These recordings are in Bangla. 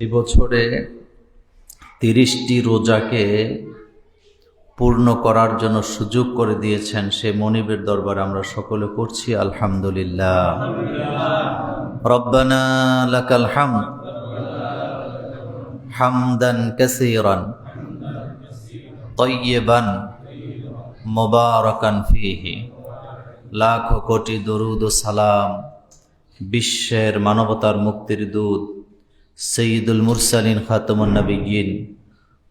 এই বছরে 30টি রোজাকে পূর্ণ করার জন্য সুযোগ করে দিয়েছেন সে মনিবের দরবারে আমরা সকলে পড়ছি আলহামদুলিল্লাহ। রব্বানা লাকাল হামদ হামদান কাসীরান তাইয়্যিবান মুবারাকান ফীহি। লাখ কোটি দরুদ ও সালাম বিশ্বের মানবতার মুক্তির দূত সৈয়দুল মুরসালিন খাতামুন নবিয়্যিন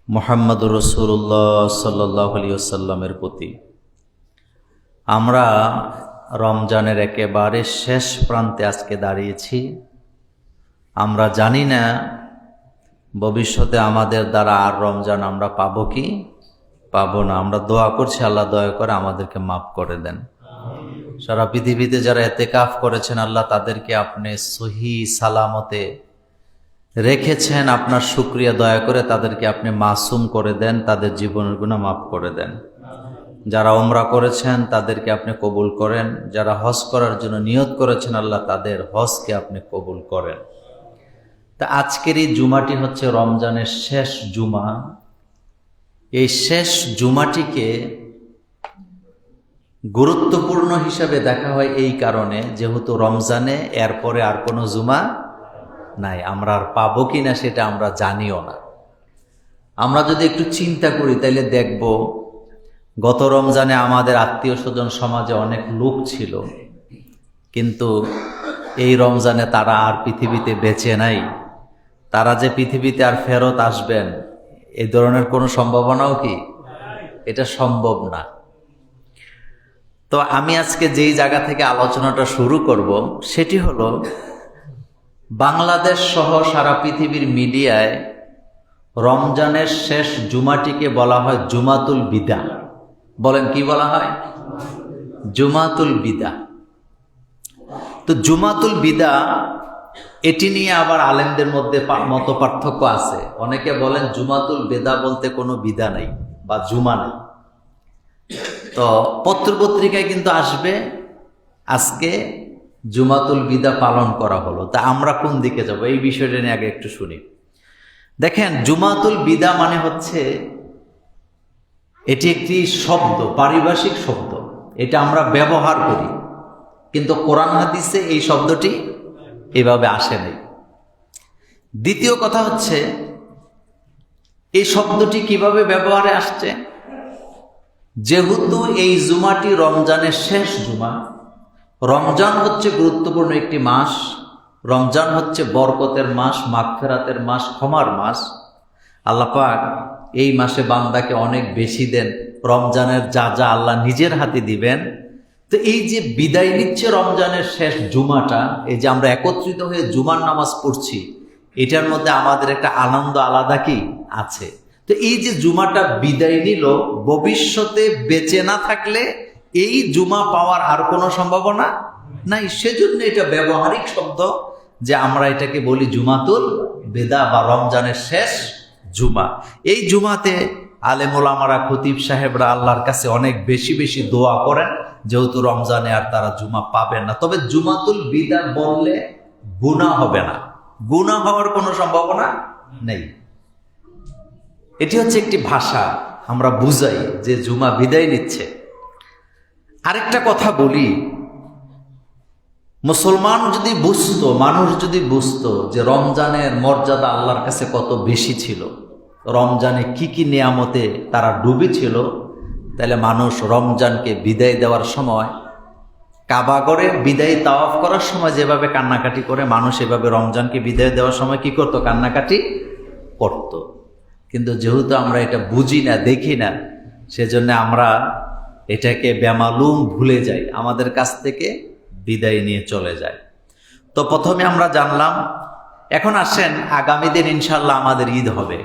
মুহাম্মদুর রাসূলুল্লাহ সাল্লাল্লাহু আলাইহি ওয়াসাল্লামের প্রতি। আমরা রমজানের একেবারে শেষ প্রান্তে আজকে দাঁড়িয়েছি। আমরা জানি না ভবিষ্যতে আমাদের দ্বারা আর রমজান আমরা পাবো কি পাবো না। আমরা দোয়া করছি আল্লাহ দয়া করে আমাদেরকে মাফ করে দেন। সারা পৃথিবীতে যারা ইতিকাফ করেছেন আল্লাহ তাদেরকে আপনি সহি সালামতে রেখেছেন। আপনার শুকরিয়া, দয়া করে তাদেরকে আপনি মাসুম করে দেন, তাদের জীবনের গুনাহ মাফ করে দেন। যারা উমরা করেছেন তাদেরকে আপনি কবুল করেন। যারা হজ করার জন্য নিয়ত করেছেন আল্লাহ তাদের হজকে আপনি কবুল করেন। তা আজকের এই জুমাটি হচ্ছে রমজানের শেষ জুমা। এই শেষ জুমাটিকে গুরুত্বপূর্ণ হিসাবে দেখা হয় এই কারণে, যেহেতু রমজানে এরপরে আর কোনো জুমা নাই, আমরা আর পাবো কিনা সেটা আমরা জানিও না। আমরা যদি একটু চিন্তা করি তাহলে দেখব গত রমজানে আমাদের আত্মীয় স্বজন সমাজে অনেক লোক ছিল, কিন্তু এই রমজানে তারা আর পৃথিবীতে বেঁচে নাই। তারা যে পৃথিবীতে আর ফেরত আসবেন এই ধরনের কোনো সম্ভাবনাও কি এটা সম্ভব না। তো আমি আজকে যেই জায়গা থেকে আলোচনাটা শুরু করব সেটি হলো, বাংলাদেশ সহ সারা পৃথিবীর মিডিয়ায় রমজানের শেষ জুমাটিকে বলা হয় জুমাতুল বিদা। বলেন কি বলা হয়? জুমাতুল বিদা। তো জুমাতুল বিদা এটি নিয়ে আবার আলেমদের মধ্যে মত পার্থক্য আছে। অনেকে বলেন জুমাতুল বিদা বলতে কোনো বিদা নাই বা জুমা নাই। তো পত্রপত্রিকায় কিন্তু আসবে আজকে জুমাতুল বিদা পালন করা হলো। তা আমরা কোন দিকে যাব এই বিষয়টা নিয়ে আগে একটু শুনি। দেখেন, জুমাতুল বিদা মানে হচ্ছে এটি একটি শব্দ, পারিভাষিক শব্দ। এটা আমরা ব্যবহার করি, কিন্তু কোরআন হাদিসে এই শব্দটি এভাবে আসে নাই। দ্বিতীয় কথা হচ্ছে এই শব্দটি কিভাবে ব্যবহারে আসছে। যেহেতু এই জুমাটি রমজানের শেষ জুমা, রমজান হচ্ছে গুরুত্বপূর্ণ একটি মাস, রমজান হচ্ছে বরকতের মাস, মাগফিরাতের মাস, ক্ষমার মাস। আল্লাহ পাক এই মাসে বান্দাকে অনেক বেশি দেন। রমজানের যা যা আল্লাহ নিজের হাতে দিবেন। তো এই যে বিদায় নিচ্ছে রমজানের শেষ জুমাটা, এই যে আমরা একত্রিত হয়ে জুমার নামাজ পড়ছি, এটার মধ্যে আমাদের একটা আনন্দ আলাদা কি আছে। তো এই যে জুমাটা বিদায় নিল, ভবিষ্যতে বেঁচে না থাকলে এই জুমা পাওয়ার আর কোনো সম্ভাবনা নাই। সেজন্য এটা ব্যবহারিক শব্দ যে আমরা এটাকে বলি জুমাতুল বিদা বা রমজানের শেষ জুমা। এই জুমাতে আলেম ওলামারা, খতিব সাহেবরা আল্লাহর কাছে অনেক বেশি বেশি দোয়া করেন, যেহেতু রমজানে আর তারা জুমা পাবেন না। তবে জুমাতুল বিদা বললে গুনাহ হবে না, গুনাহ হওয়ার কোনো সম্ভাবনা নেই। এটি হচ্ছে একটি ভাষা, আমরা বুঝাই যে জুমা বিদায় নিচ্ছে। আরেকটা কথা বলি, মুসলমান যদি বুঝতো, মানুষ যদি বুঝতো যে রমজানের মর্যাদা আল্লাহর কাছে কত বেশি ছিল, রমজানে কি কি নিয়ামতে তারা ডুবে ছিল, তাহলে মানুষ রমজানকে বিদায় দেওয়ার সময়, কাবাগরে বিদায় তাওয়াফ করার সময় যেভাবে কান্নাকাটি করে, মানুষ এভাবে রমজানকে বিদায় দেওয়ার সময় কি করতো? কান্নাকাটি করত। কিন্তু যেহেতু আমরা এটা বুঝি না, দেখি না, সেজন্য আমরা এটাকে বেমালুম ভুলে যাই, আমাদের কাছ থেকে বিদায় নিয়ে চলে যায়। তো প্রথমে আমরা জানলাম। এখন আসেন, আগামী দিন ইনশাল্লাহ আমাদের ঈদ হবে।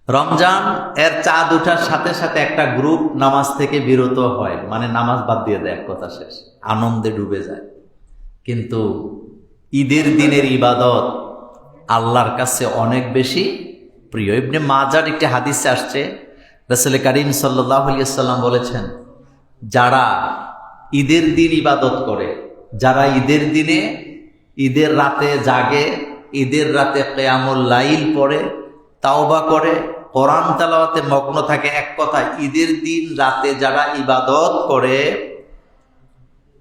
রমজান এর চাঁদ ওঠার সাথে সাথে একটা গ্রুপ নামাজ থেকে বিরত হয়, মানে নামাজ বাদ দিয়ে দেয়, কথা শেষ, আনন্দে ডুবে যায়। কিন্তু ঈদের দিনের ইবাদত আল্লাহর কাছে অনেক বেশি প্রিয়। ইবনে মাজার একটি হাদিসে আসছে, রাসূল করিম সাল্লাল্লাহু আলাইহি ওয়াসাল্লাম বলেছেন, যারা ঈদের দিন ইবাদত করে, যারা ঈদের দিনে ঈদের রাতে জাগে, ঈদের রাতে কিয়ামুল লাইল পড়ে, তাওবা করে, কোরআন তেলাওয়াতে মগ্ন থাকে, এক কথা ঈদের দিন রাতে যারা ইবাদত করে,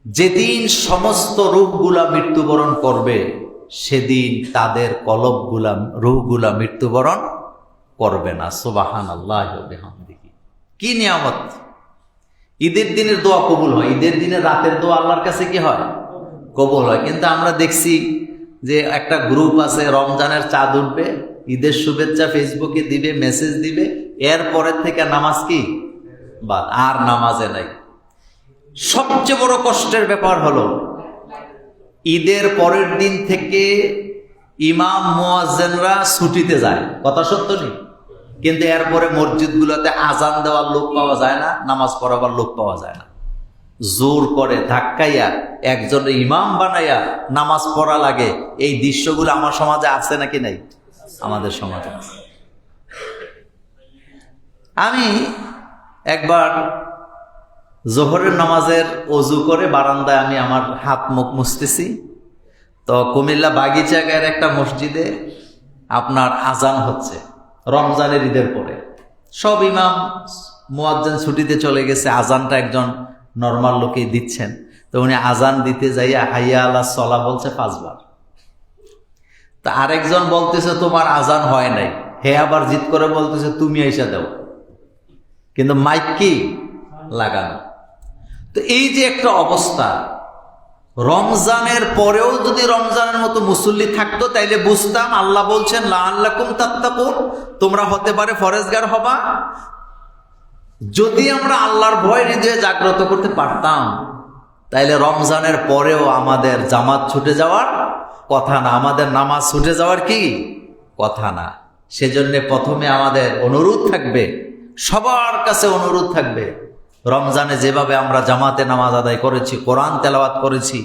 যেদিন সমস্ত রূহগুলা মৃত্যুবরণ করবে সেদিন তাদের কলবগুলা, রূহগুলা মৃত্যুবরণ করবে না। সুবহানাল্লাহি ওয়া বিহামদিহি। কি নিয়ামত! ঈদের দিনের দোয়া কবুল হয়, ঈদের দিনের রাতের দোয়া আল্লাহর কাছে কি হয়? কবুল হয়। কিন্তু আমরা দেখছি যে একটা গ্রুপ আছে, রমজানের চাঁদ উঠবে, ঈদের শুভেচ্ছা ফেসবুকে দিবে, মেসেজ দিবে, এর পরের থেকে নামাজ কি বাদ, আর নামাজে নাই। সবচেয়ে বড় কষ্টের ব্যাপার হলো ঈদের পরের দিন থেকে ইমাম মুয়াজ্জিনরা ছুটিতে যায়, কথা সত্য নেই? কিন্তু এরপরে মসজিদগুলোতে আজান দেওয়ার লোক পাওয়া যায় না, নামাজ পড়াবার লোক পাওয়া যায় না। জোর করে ধাক্কাইয়া একজন ইমাম বানাইয়া নামাজ পড়া লাগে। এই দৃশ্যগুলো আমার সমাজে আছে নাকি নাই? আমাদের সমাজে আছে। আমি একবার জোহরের নামাজের অজু করে বারান্দায় আমি আমার হাত মুখ মুছতেছি, তো কুমিল্লা বাগিচাগাঁয়ের একটা মসজিদে আপনার আজান হচ্ছে রমজানের ঈদের পরে। সব ইমাম মুয়াজ্জিন ছুটিতে চলে গেছে, আজানটা একজন নর্মাল লোকেই দিচ্ছেন। তো উনি আজান দিতে যাইয়া হাইয়া আলা সলা বলছে 5 বার। তা আরেকজন বলতেছে তোমার আজান হয় নাই, হে আবার জিদ করে বলতেছে তুমি আইসা দাও, কিন্তু মাইক কি লাগানো। তো এই যে একটা অবস্থা, রমজানের পরেও যদি রমজানের মতো মুসল্লি থাকতো তাইলে বুঝতাম আল্লাহ বলছেন লাআল্লাকুম তাত্তাকুন, তোমরা হতে পারে ফরেজগার হবা। যদি আমরা আল্লাহর ভয় হৃদয়ে জাগ্রত করতে পারতাম তাইলে রমজানের পরেও আমাদের জামাত ছুটে যাওয়ার কথা না, আমাদের নামাজ ছুটে যাওয়ার কি কথা না। সেজন্য প্রথমে আমাদের অনুরোধ থাকবে, সবার কাছে অনুরোধ থাকবে, রমজানে যেভাবে আমরা জামাতে নামাজ আদায় করেছি, কোরআন তেলাওয়াত করেছি,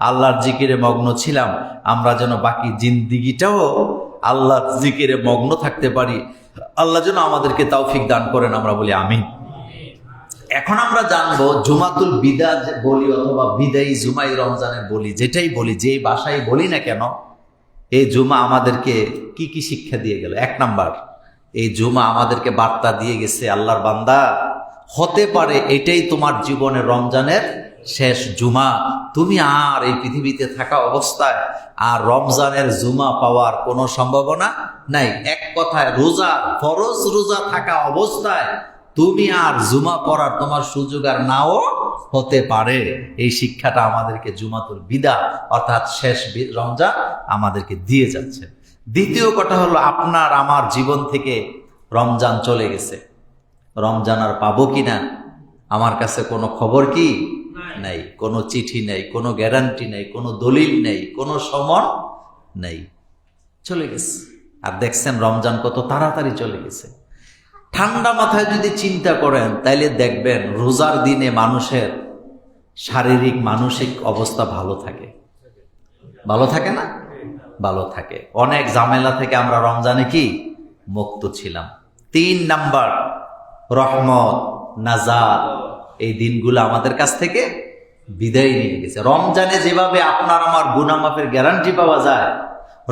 আল্লাহর জিকিরে মগ্ন ছিলাম, আমরা যেন বাকি জিন্দিগিটাও আল্লাহর জিকিরে মগ্ন থাকতে পারি। আল্লাহ যেন আমাদেরকে তৌফিক দান করেন, আমরা বলি আমিন। এখন আমরা জানবো জুমাতুল বিদা বলি অথবা বিদায়ী জুমাই রমজানের বলি, যেটাই বলি, যে ভাষায় বলি না কেন, এই জুমা আমাদেরকে কি কি শিক্ষা দিয়ে গেল? 1 নাম্বার, এই জুমা আমাদেরকে বার্তা দিয়ে গেছে, আল্লাহর বান্দা হতে পারে এটাই তোমার জীবনের রমজানের শেষ জুমা, তুমি আর এই পৃথিবীতে থাকা অবস্থায় আর রমজানের জুমা পাওয়ার কোনো সম্ভাবনা নাই। এক কথায় রোজা, ফরজ রোজা থাকা অবস্থায় তুমি আর জুমা পড়ার তোমার সুযোগ আর নাও হতে পারে। এই শিক্ষাটা আমাদেরকে জুমাতুল বিদা অর্থাৎ শেষ রমজান আমাদেরকে দিয়ে যাচ্ছে। দ্বিতীয় কথা হলো, আপনার আমার জীবন থেকে রমজান চলে গেছে, রমজান আর পাবো কিনা আমার কাছে কোনো খবর কি নাই, কোনো চিঠি নেই, কোনো গ্যারান্টি নেই, কোনো দলিল নেই, কোনো সমন নেই, চলে গেছে। আর দেখছেন রমজান কত তাড়াতাড়ি চলে গেছে। ঠান্ডা মাথায় যদি চিন্তা করেন তাইলে দেখবেন রোজার দিনে মানুষের শারীরিক মানসিক অবস্থা ভালো থাকে, ভালো থাকে না? ভালো থাকে। অনেক ঝামেলা থেকে আমরা রমজানে কি মুক্ত ছিলাম। 3 নাম্বার, রহমত, নাজাত, এই দিনগুলো আমাদের কাছ থেকে বিদায় নিয়ে গেছে। রমজানে যেভাবে আপনার আমার গুনাহ মাফের গ্যারান্টি পাওয়া যায়,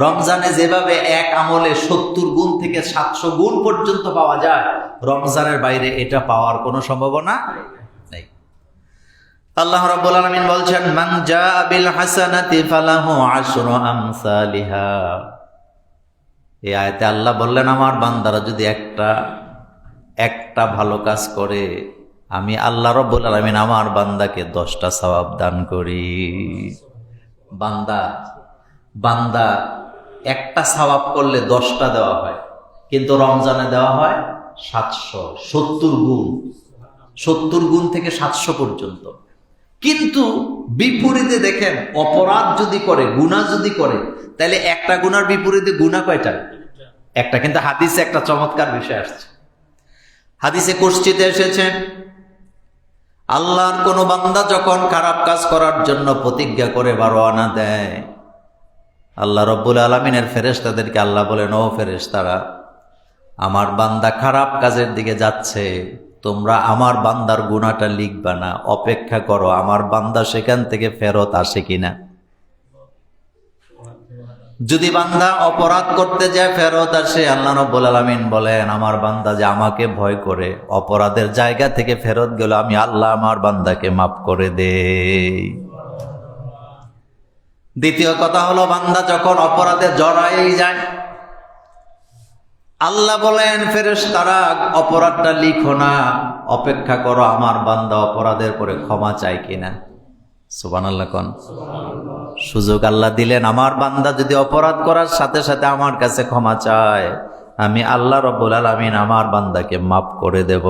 রমজানে যেভাবে এক আমলে 70 গুণ থেকে 700 গুণ পর্যন্ত পাওয়া যায়, রমজানের বাইরে এটা পাওয়ার কোনো সম্ভাবনা নেই। আল্লাহ রাব্বুল আলামিন বলছেন মান জাআ বিল হাসানাতি ফালাহু আশরু আমসালিহা। এই আয়াতে আল্লাহ বললেন আমার বান্দারা যদি একটা ভালো কাজ করে, আমি আল্লাহ রাব্বুল আলামিন আমার বান্দাকে 10টা সওয়াব দান করি। বান্দা একটা সওয়াব করলে 10টা দেওয়া হয়, কিন্তু রমজানে দেওয়া হয় 770 গুণ, 70 গুণ থেকে 700 পর্যন্ত। কিন্তু বিপরীতে দেখেন, অপরাধ যদি করে, গুনাহ যদি করে, তাহলে একটা গুনার বিপরীতে গুনাহ কয়টা? একটা। কিন্তু হাদিসে একটা চমৎকার বিষয় আসছে। হাদিসে কুরসিতে এসেছে, আল্লাহর কোন বান্দা যখন খারাপ কাজ করার জন্য প্রতিজ্ঞা করে বা রওনা দেয়, আল্লাহ রব্বুল আলামিনের ফেরেশতাদেরকে আল্লাহ বলেন, ও ফেরেশতারা, আমার বান্দা খারাপ কাজের দিকে যাচ্ছে, তোমরা আমার বান্দার গুনাহটা লিখবা না, অপেক্ষা করো আমার বান্দা সেখান থেকে ফেরত আসে কিনা। যদি বান্দা অপরাধ করতে যায় ফেরত আসে, আল্লাহ রাব্বুল আলামিন বলেন আমার বান্দা যে আমাকে ভয় করে অপরাধের জায়গা থেকে ফেরত গেল, আমি আল্লাহ আমার বান্দাকে মাফ করে দেই। দ্বিতীয় কথা হলো, বান্দা যখন অপরাধে জড়াই যায়, আল্লাহ বলেন ফেরেশতারা অপরাধটা লিখো না, অপেক্ষা করো আমার বান্দা অপরাধের পরে ক্ষমা চায় কিনা। সুবহানাল্লাহ কোন সুযোগ আল্লাহ দিলেন, আমার বান্দা যদি অপরাধ করার সাথে সাথে আমার কাছে ক্ষমা চায়, আমি আল্লাহ রাব্বুল আলামিন আমার বান্দাকে মাফ করে দেব।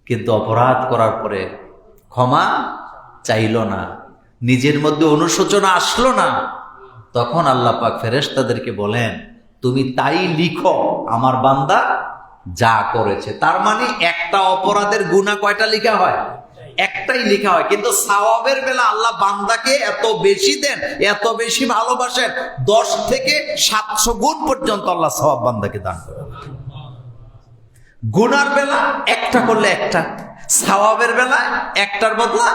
কিন্তু অপরাধ করার পরে ক্ষমা চাইলো না, নিজের মধ্যে অনুশোচনা আসলো না, তখন আল্লাহ পাক ফেরেশতাদেরকে বলেন তুমি তাই লিখো আমার বান্দা যা করেছে। তার মানে একটা অপরাধের গুনাহ কয়টা লেখা হয়? একটাই লেখা হয়, কিন্তু সওয়াবের বেলা আল্লাহ বান্দাকে এত বেশি দেন, এত বেশি ভালোবাসেন, 10 থেকে 700 গুণ পর্যন্ত আল্লাহ সওয়াব বান্দাকে দান করেন। গুনার বেলা একটা করলে একটা, সওয়াবের বেলা একটার বদলা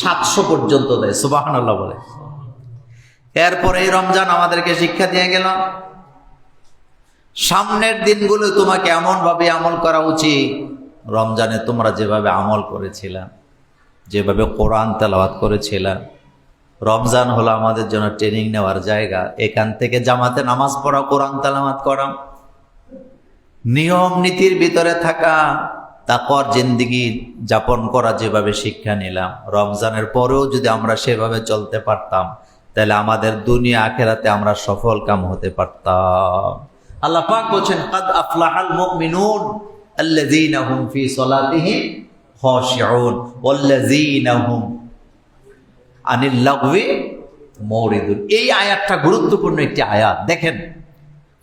700 পর্যন্ত দেয়। সুবহানাল্লাহ বলে। এরপরে এই রমজান আমাদেরকে শিক্ষা দিয়ে গেল, সামনের দিনগুলো তোমাকে এমন ভাবে আমল করা উচিত, রমজানে তোমরা যেভাবে আমল করেছিলা, যেভাবে কোরআন তেলাওয়াত করেছিলা। রমজান হলো আমাদের জন্য ট্রেনিং নেওয়ার জায়গা, এখান থেকে জামাতে নামাজ পড়া, কোরআন তেলাওয়াত করা, নিয়ম নীতির ভিতরে থাকা, তাকওয়ার জিন্দেগি যাপন করা, যেভাবে শিক্ষা নিলাম, রমজানের পরেও যদি আমরা সেভাবে চলতে পারতাম, তাহলে আমাদের দুনিয়া আখিরাতে আমরা সফল কাম হতে পারতাম। আল্লাহ পাক বলেন কাদ আফলাহাল মুমিনুন আল্লাযীনা হুম ফি সালাতিহিম খাশিউন ওয়াল্লাযীনা হুম আনিল লাগওয়ি মুরিদুন। এই আয়াতটা গুরুত্বপূর্ণ একটি আয়াত। দেখেন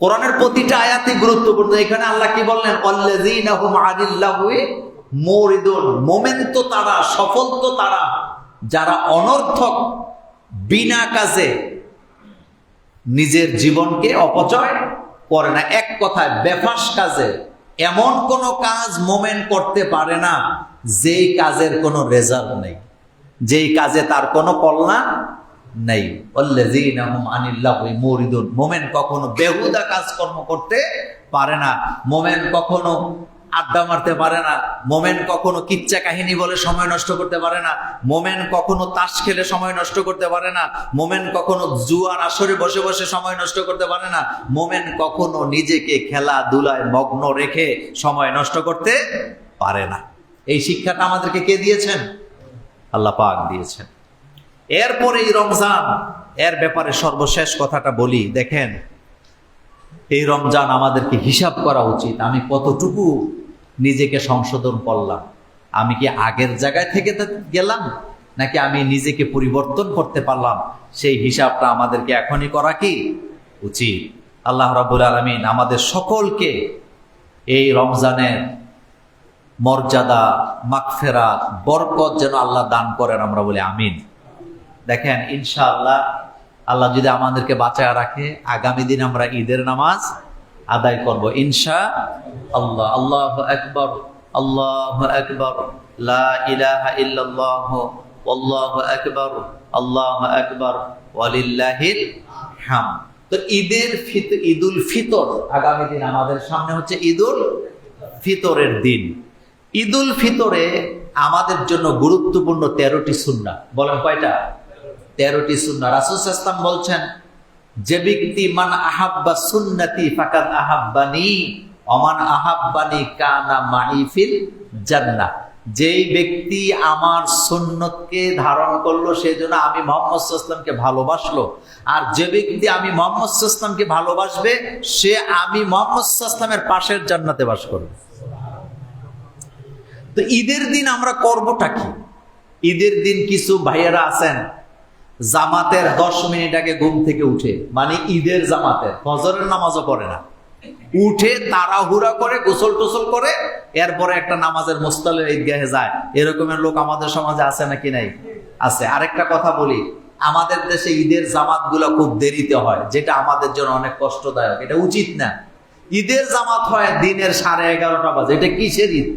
কোরআনের প্রতিটা আয়াতই গুরুত্বপূর্ণ। এখানে আল্লাহ কি বললেন? ওয়াল্লাযীনা হুম আনিল লাগওয়ি মুরিদুন। মুমিন তো তারা, সফল তো তারা যারা অনর্থক বিনা কাজে নিজের জীবনকে অপচয় করে না। এক কথায় বেফাস কাজে এমন কোন কাজ মোমেন করতে পারে না যেই কাজের কোনো রেজাল্ট নেই, যেই কাজে তার কোনো কল্যাণ নেই। আল্লাযীনা হুম আনিল লাগওয়ি মুরিদুন। মোমেন কখনো বেহুদা কাজকর্ম করতে পারে না, মোমেন কখনো আড্ডা মারতে পারে না, মোমেন কখনো কিচ্ছা কাহিনী বলে সময় নষ্ট করতে পারে না, মোমেন কখনো তাস খেলে সময় নষ্ট করতে পারে না, মোমেন কখনো জুয়ার আসরে বসে বসে সময় নষ্ট করতে পারে না, মোমেন কখনো নিজেকে খেলাধুলায় মগ্ন রেখে সময় নষ্ট করতে পারে না। এই শিক্ষাটা আমাদেরকে কে দিয়েছেন? আল্লাহ পাক দিয়েছেন। এরপরে এই রমজান, এর ব্যাপারে সর্বশেষ কথাটা বলি। দেখেন এই রমজান আমাদেরকে হিসাব করা উচিত, আমি কতটুকু নিজেকে সংশোধন করলাম, আমি কি আগের জায়গায় থেকে গেলাম নাকি আমি নিজেকে পরিবর্তন করতে পারলাম, সেই হিসাবটা আমাদেরকে এখনই করা কি উচিত। আল্লাহ রাব্বুল আলামিন আমাদের সকলকে এই রমজানের মর্যাদা, মাগফিরাত, বরকত যেন আল্লাহ দান করেন, আমরা বলি আমিন। দেখেন ইনশাআল্লাহ আল্লাহ যদি আমাদেরকে বাঁচায় রাখে, আগামী দিন আমরা ঈদের নামাজ আদায় করব ইনশাআল্লাহ। আল্লাহু আকবার, আল্লাহু আকবার, লা ইলাহা ইল্লাল্লাহ, আল্লাহু আকবার, আল্লাহু আকবার, ওয়ালিল্লাহিল হামদ। তো ঈদুল ফিতর আগামী দিন আমাদের সামনে হচ্ছে ঈদুল ফিতরের দিন। ঈদুল ফিতরে আমাদের জন্য গুরুত্বপূর্ণ 13টি সুন্নাহ। বলেন কয়টা? 13টি সুন্নাহ। রাসূল সাল্লাল্লাহু আলাইহি ওয়াসাল্লাম বলছেন, যে ব্যক্তি মান আহাব্বা সুন্নতি ফাকাদ আহাব্বানি ওয়া মান আহাব্বানি কানা মাই ফিল জান্নাহ। যেই ব্যক্তি আমার সুন্নতকে ধারণ করলো সেজন্য আমি মুহাম্মদ সাল্লাল্লাহু আলাইহি ওয়াসাল্লামকে ভালোবাসলো, আর যে ব্যক্তি আমি মুহাম্মদ সাল্লাল্লাহু আলাইহি ওয়াসাল্লামকে ভালোবাসবে সে আমি মুহাম্মদ সাল্লাল্লাহু আলাইহি ওয়াসাল্লামের পাশের জান্নাতে বাস করবে। তো ঈদের দিন আমরা করবোটা কি? ঈদের দিন কিছু ভাইয়েরা আছেন জামাতের 10 মিনিট আগে ঘুম থেকে উঠে, মানে ঈদের জামাতের ফজরের নামাজও পড়ে না, উঠে তাড়াহুড়া করে গোসল টোসল করে এরপরে একটা নামাজের মুস্তালে ঈদগাহে যায়। এরকমের লোক আমাদের সমাজে আছে নাকি নাই? আছে। আরেকটা কথা বলি, আমাদের দেশে ঈদের জামাত গুলা খুব দেরিতে হয়, যেটা আমাদের জন্য অনেক কষ্টদায়ক। এটা উচিত না। ঈদের জামাত হয় দিনের 11:30 বাজে, এটা কিসের ঈদ?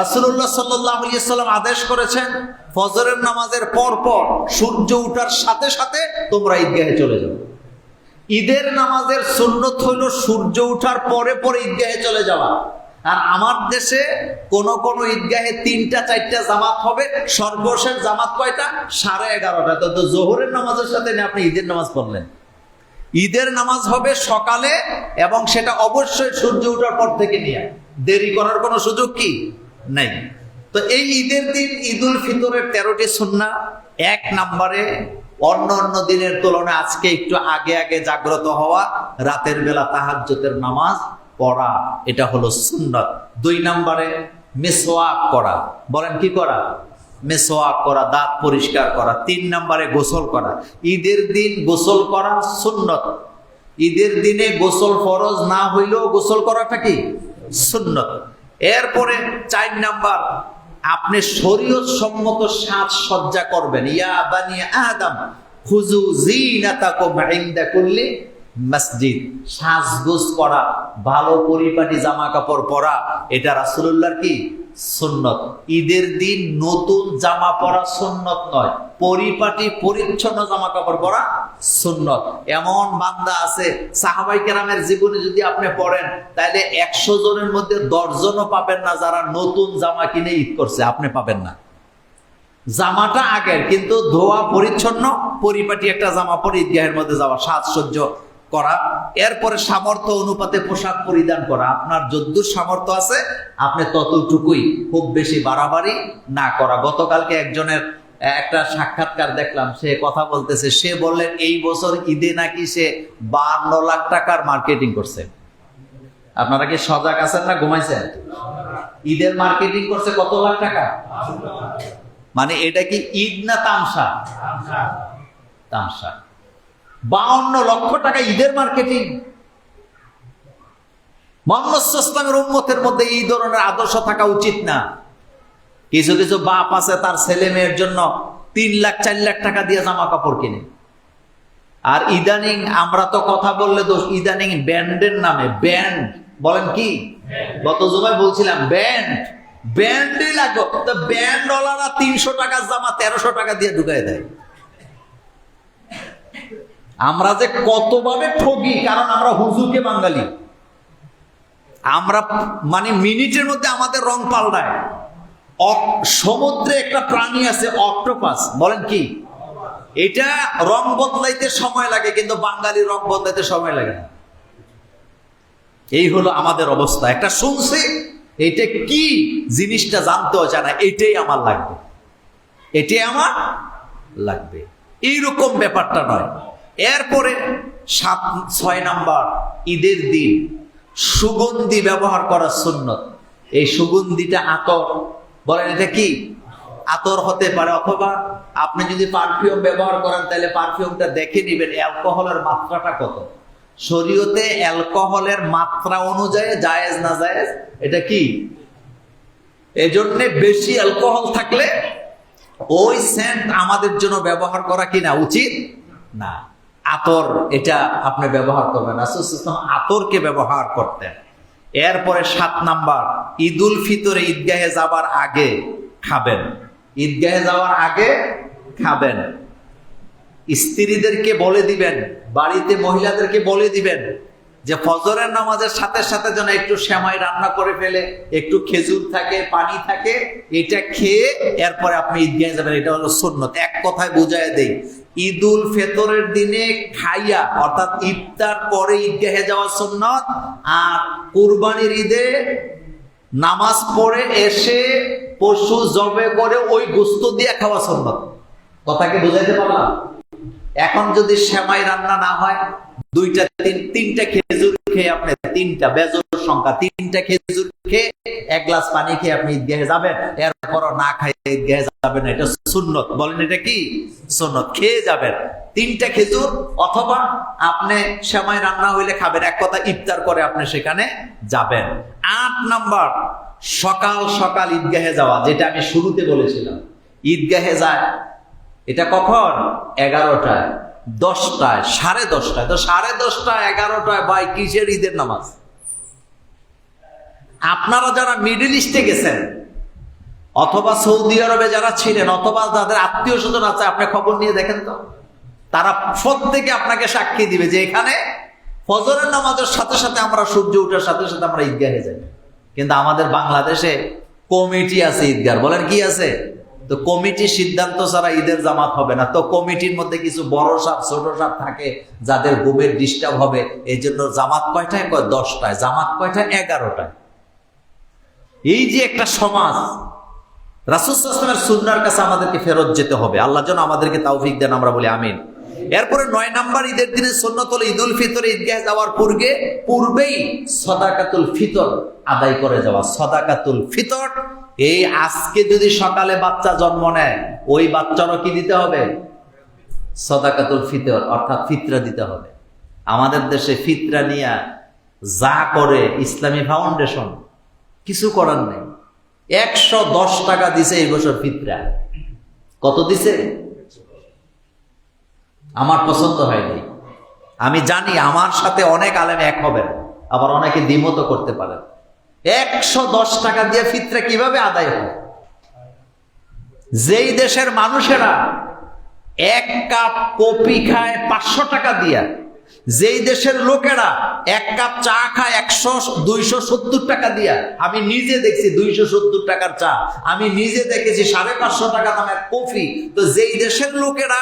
রাসূলুল্লাহ সাল্লাল্লাহু আলাইহি ওয়াসাল্লাম আদেশ করেছেন, ফজরের নামাজের পর পর সূর্য ওঠার সাথে সাথে তোমরা ঈদগাহে চলে যাও। ঈদের নামাজের সুন্নত হইল সূর্য ওঠার পরে পরে ঈদগাহে চলে যাওয়া। আর আমার দেশে কোন কোন ঈদগাহে 3টা 4টা জামাত হবে, সর্বশেষ জামাত কয়টা? 11:30টা। তো জোহরের নামাজের সাথে আপনি ঈদের নামাজ পড়লেন। ঈদের নামাজ হবে সকালে, এবং সেটা অবশ্যই সূর্য ওঠার পর থেকে নিয়ে, দেরি করার কোনো সুযোগ কি নাই। তো এই ঈদের দিন ঈদুল ফিতরের 13টি সুন্নাহ। 1 নম্বরে অন্য অন্য দিনের তুলনায় আজকে একটু আগে আগে জাগ্রত হওয়া, রাতের বেলা তাহাজ্জুদের নামাজ পড়া, এটা হলো সুন্নাত। 2 নম্বরে মিসওয়াক করা। বলেন কি করা? মিসওয়াক করা, দাঁত পরিষ্কার করা। 3 নম্বরে গোসল করা। ঈদের দিন গোসল করা সুন্নত। ঈদের দিনে গোসল ফরজ না হইলেও গোসল করাটা কি সুন্নত। এরপরে 4 নাম্বার, আপনি শরীয়ত সম্মত সাজসজ্জা করবেন। ইয়া বানি আদম খুযু যিনাতাকুম ইনদা কুল্লি মসজিদ। সাজগোজ করা, ভালো পরিপাটি জামা কাপড় পরা, এটা রাসূলুল্লাহর কি সুন্নত। ঈদের দিন নতুন জামা পরা সুন্নত নয়, পরিপাটি পরিচ্ছন্ন জামা কাপড় পরা সুন্নত। এমন বান্দা আছে সাহাবাই কেরামের জীবনে যদি আপনি পড়েন, তাহলে 100 জনের মধ্যে 10 জনও পাবেন না যারা নতুন জামা কিনে ঈদ করছে। আপনি পাবেন না। জামাটা আগের, কিন্তু ধোয়া পরিচ্ছন্ন পরিপাটি একটা জামা পরে ঈদগাহের মধ্যে যাওয়া, সাজসজ্জ করা। এরপরে সামর্থ্য অনুপাতে পোশাক পরিধান করা। আপনার যদ্দূর সামর্থ্য আছে আপনি ততটুকুই, খুব বেশি বাড়াবাড়ি না করা। গতকালকে একজনের একটা সাক্ষাৎকার দেখলাম, সে কথা বলতেছে, সে বললেন এই বছর ঈদে নাকি সে 52 লাখ টাকার মার্কেটিং করছে। আপনারা কি সজাগ আছেন না ঘুমাইছেন? ঈদের মার্কেটিং করছে কত লাখ টাকা? মানে এটা কি ঈদ না তামসা? তামসা। 52 লক্ষ টাকা ঈদের মার্কেটিং। মুহাম্মদ সাল্লাল্লাহু আলাইহি ওয়াসাল্লামের উম্মতের মধ্যে এই ধরনের আদর্শ থাকা উচিত না। কিছু কিছু বাপ আছে তার ছেলে মেয়ের জন্য 3 লাখ 4 লাখ টাকা দিয়ে জামা কাপড় কিনে। আর ইদানিং আমরা তো কথা বললে দোষ, ইদানিং ব্যান্ডের নামে, ব্যান্ড বলেন কি, গত জমায় বলছিলাম ব্যান্ডই লাগো, তো ব্যান্ডওয়ালারা 300 টাকার জামা 1300 টাকা দিয়ে ঢুকাই দেয়। আমরা যে কতভাবে ঠগি, কারণ আমরা হুজুরকে বাঙালি। আমরা মানে মিনিটের মধ্যে আমাদের রং পাল্টায়। সমুদ্রে একটা প্রাণী আছে অক্টোপাস, বলেন কি, এটা রং বদলাইতে সময় লাগে, কিন্তু বাঙালির রং বদলাইতে সময় লাগে না। এই হলো আমাদের অবস্থা। একটা শুনছি, এটা কি জিনিসটা জানতেও চায় না, এটাই আমার লাগবে, এটাই আমার লাগবে, এইরকম ব্যাপারটা নয়। এরপরে 6 নাম্বার, ঈদের দিন সুগন্ধি ব্যবহার করা সুন্নত। এই সুগন্ধিটা আতর, বলেন এটা কি? আতর হতে পারে, অথবা আপনি যদি পারফিউম ব্যবহার করেন তাহলে পারফিউমটা দেখে নিবেন অ্যালকোহলের মাত্রাটা কত। শরীয়তে অ্যালকোহলের মাত্রা অনুযায়ী জায়েজ না জায়েজ এটা কি, এজন্য বেশি অ্যালকোহল থাকলে ওই সেন্ট আমাদের জন্য ব্যবহার করা কিনা উচিত না। আতর এটা আপনি ব্যবহার করবেন, রাসূল সাল্লাল্লাহু আলাইহি ওয়াসাল্লাম আতরকে ব্যবহার করতেন। এরপরে 7 নাম্বার, ঈদুল ফিতরে ঈদগাহে যাবার আগে খাবেন। ঈদগাহে যাওয়ার আগে খাবেন। স্ত্রীদেরকে বলে দিবেন, বাড়িতে মহিলাদেরকে বলে দিবেন যে ফজরের নামাজের সাথে সাথে যেন একটু সেমাই রান্না করে ফেলে, একটু খেজুর থাকে, পানি থাকে, এটা খেয়ে এরপরে আপনি ঈদগাহে যাবেন। এটা হলো সুন্নত। এক কথায় বুঝায় দেই, ঈদুল ফিতরের দিনে খাইয়া, অর্থাৎ ইফতার করে ঈদগাহে যাওয়া সুন্নত, আর কুরবানির ঈদে নামাজ পড়ে এসে পশু জবে করে ওই গোশত দিয়ে খাওয়া সুন্নত। কথাকে বুঝাইতে পারলাম? এখন যদি সেমাই রান্না না হয়, 2টা 3টা খেজুর খেয়ে আপনি, 3টা বেজোর সংখ্যা, 3টা খেজুর খেয়ে 1 গ্লাস পানি খেয়ে আপনি ঈদগাহে যাবেন। এরপরও না খাই ঈদগাহে যাবেন, এটা সুন্নত। বলেন এটা কি সুন্নত? খেয়ে যাবেন 3টা খেজুর, অথবা আপনি সেমাই রান্না হইলে খাবেন। এক কথা ইফতার করে আপনি সেখানে যাবেন। 8 নাম্বার, সকাল সকাল ঈদগাহে যাওয়া, যেটা আমি শুরুতে বলেছিলাম। ঈদগাহে যায় এটা কখন? 11টায়, 10টায়, 10:30টায়। তো 10:30টায় 11টায় ভাই কিসের ঈদের নামাজ? আপনারা যারা মিডল ইস্টে গেছেন, অথবা সৌদি আরবে যারা ছিলেন, অথবা যাদের আত্মীয় স্বজন আছে, আপনি খবর নিয়ে দেখেন তো, তারা প্রত্যেকে আপনাকে সাক্ষী দিবে যে এখানে ফজরের নামাজের সাথে সাথে আমরা, সূর্য ওঠার সাথে সাথে আমরা ঈদগাহে যাই। কিন্তু আমাদের বাংলাদেশে কমিটি আছে ঈদগাহ, বলেন কি আছে? তো কমিটির সিদ্ধান্ত ছাড়া ঈদের জামাত হবে না। তো কমিটির মধ্যে কিছু বড় সাপ ছোট সাপ থাকে যাদের ঘুমের ডিস্টার্ব হবে, এই জন্য জামাত কয়টায়? 10টায়। জামাত কয়টায়? 11টায়। এই যে একটা সমাজ, রাসূল সাল্লাল্লাহু আলাইহি ওয়াসাল্লামের সুন্নাহর কাছে আমাদেরকে ফেরত যেতে হবে। আল্লাহ যেন আমাদেরকে তৌফিক দেন, আমরা বলি আমিন। এরপরে 9 নাম্বার ঈদের দিনের সুন্নাত হলো ঈদুল ফিতরে ঈদগাহে যাওয়ার পূর্বেই সাদাকাতুল ফিতর আদায় করে যাওয়া। সাদাকাতুল ফিতর, এই আজকে যদি সকালে বাচ্চা জন্ম নেয়, ওই বাচ্চারও কি দিতে হবে? সাদাকাতুল ফিতর, অর্থাৎ ফিতরা দিতে হবে। আমাদের দেশে ফিতরা নিয়ে যা করে ইসলামী ফাউন্ডেশন, কিছু করার নেই। 110 টাকা দিছে এই বছর ফিতরা। কত দিছে? আমার পছন্দ হয়নি। আমি জানি আমার সাথে অনেক আলেম এক হবেন, আবার অনেকে দ্বিমত করতে পারেন। 110 টাকা দিয়ে ফিতরা কিভাবে আদায় হয়? যেই দেশের মানুষেরা 1 কাপ কফি খায় 500 টাকা দিয়া, যেই দেশের লোকেরা 1 কাপ চা খায় 270 টাকা দিয়া, আমি নিজে দেখছি 270 টাকার চা, আমি নিজে দেখেছি 550 টাকা দামের কফি। তো যেই দেশের লোকেরা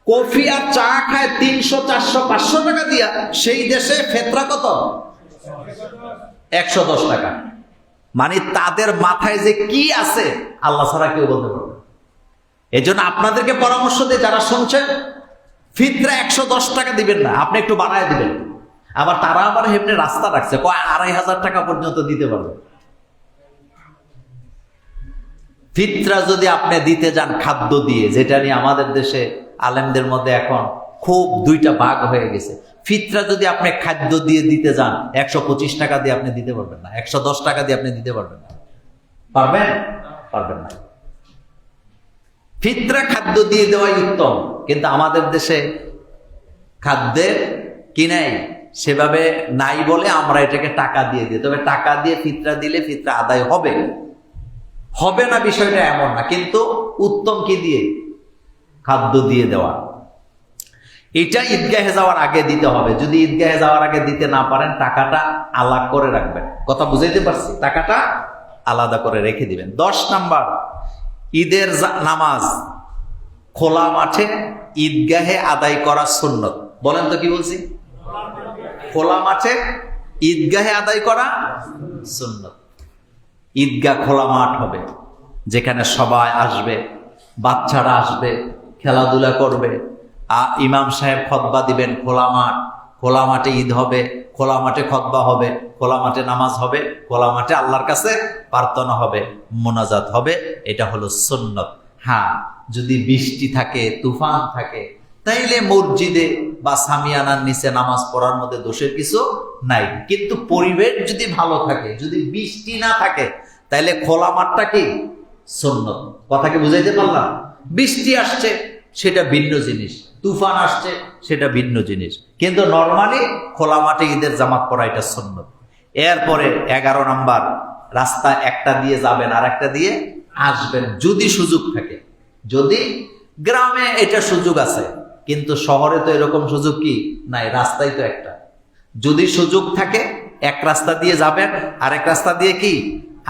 কফি আর চা খায় 300, 400, 500 টাকা দিয়া, সেই দেশে ফিতরা কত? 110 টাকা। মানে তাদের মাথায় যে কি আছে আল্লাহ ছাড়া কেউ বলতে পারবে। এই জন্য আপনাদেরকে পরামর্শ দিয়ে, যারা শুনছেন, ফিতরা 110 টাকা দিবেন না, আপনি একটু বাড়ায় দিবেন। আবার তারা আবার এমনি রাস্তা রাখছে, 2500 টাকা পর্যন্ত দিতে পারবে। ফিতরা যদি আপনি দিতে যান খাদ্য দিয়ে, যেটা নিয়ে আমাদের দেশে আলেমদের মধ্যে এখন খুব 2টা ভাগ হয়ে গেছে। ফিতরা যদি আপনি খাদ্য দিয়ে দিতে যান, 125 টাকা দিয়ে আপনি দিতে পারবেন না, 110 টাকা দিয়ে আপনি দিতে পারবেন না। পারবেন? পারবেন না। ফিতরা খাদ্য দিয়ে দেওয়াই উত্তম, কিন্তু আমাদের দেশে খাদ্যের কি নাই, সেভাবে নাই বলে আমরা এটাকে টাকা দিয়ে দিই। তবে টাকা দিয়ে ফিতরা দিলে ফিতরা আদায় হবে, হবে না বিষয়টা এমন না, কিন্তু উত্তম কি দিয়ে? খাদ্য দিয়ে দেওয়া। এটা ঈদগাহে যাওয়ার আগে দিতে হবে। যদি ঈদগাহে যাওয়ার আগে দিতে না পারেন, টাকাটা আলাদা করে রাখবেন। কথা বুঝাইতে পারছি? টাকাটা আলাদা করে রেখে দিবেন। 10 নাম্বার, ঈদের নামাজ খোলা মাঠে ঈদগাহে আদায় করা সুন্নত। বলেন তো কি বলছি? খোলা মাঠে ঈদগাহে আদায় করা সুন্নত। ঈদগাহ খোলা মাঠ হবে, যেখানে সবাই আসবে, বাচ্চারা আসবে, খেলাধুলা করবে, ইমাম সাহেব খুতবা দিবেন। খোলা মাঠ, খোলা মাঠে ঈদ হবে, খোলা মাঠে খুতবা হবে, খোলা মাঠে নামাজ হবে, খোলা মাঠে আল্লাহর কাছে প্রার্থনা হবে, মোনাজাত হবে। এটা হলো সুন্নত। হ্যাঁ, যদি বৃষ্টি থাকে, তুফান থাকে, তাইলে মসজিদে বা সামিয়ানার নিচে নামাজ পড়ার মধ্যে দোষের কিছু নাই। কিন্তু পরিবেশ যদি ভালো থাকে, যদি বৃষ্টি না থাকে, তাইলে খোলা মাঠটা কি সুন্নত। কথা কি বুঝাইতে পারলাম? বৃষ্টি আসছে সেটা ভিন্ন জিনিস, তুফান আসছে সেটা ভিন্ন জিনিস, কিন্তু নরমালি খোলা মাঠে ঈদের জামাত পড়া এটা সুন্নত। এরপরে 11 নাম্বার, রাস্তা একটা দিয়ে যাবেন আর একটা দিয়ে আসবেন, যদি সুযোগ থাকে। যদি গ্রামে এটা সুযোগ আছে, কিন্তু শহরে তো এরকম সুযোগ কি নাই, রাস্তাই তো একটা। যদি সুযোগ থাকে, এক রাস্তা দিয়ে যাবেন, আরেক রাস্তা দিয়ে কি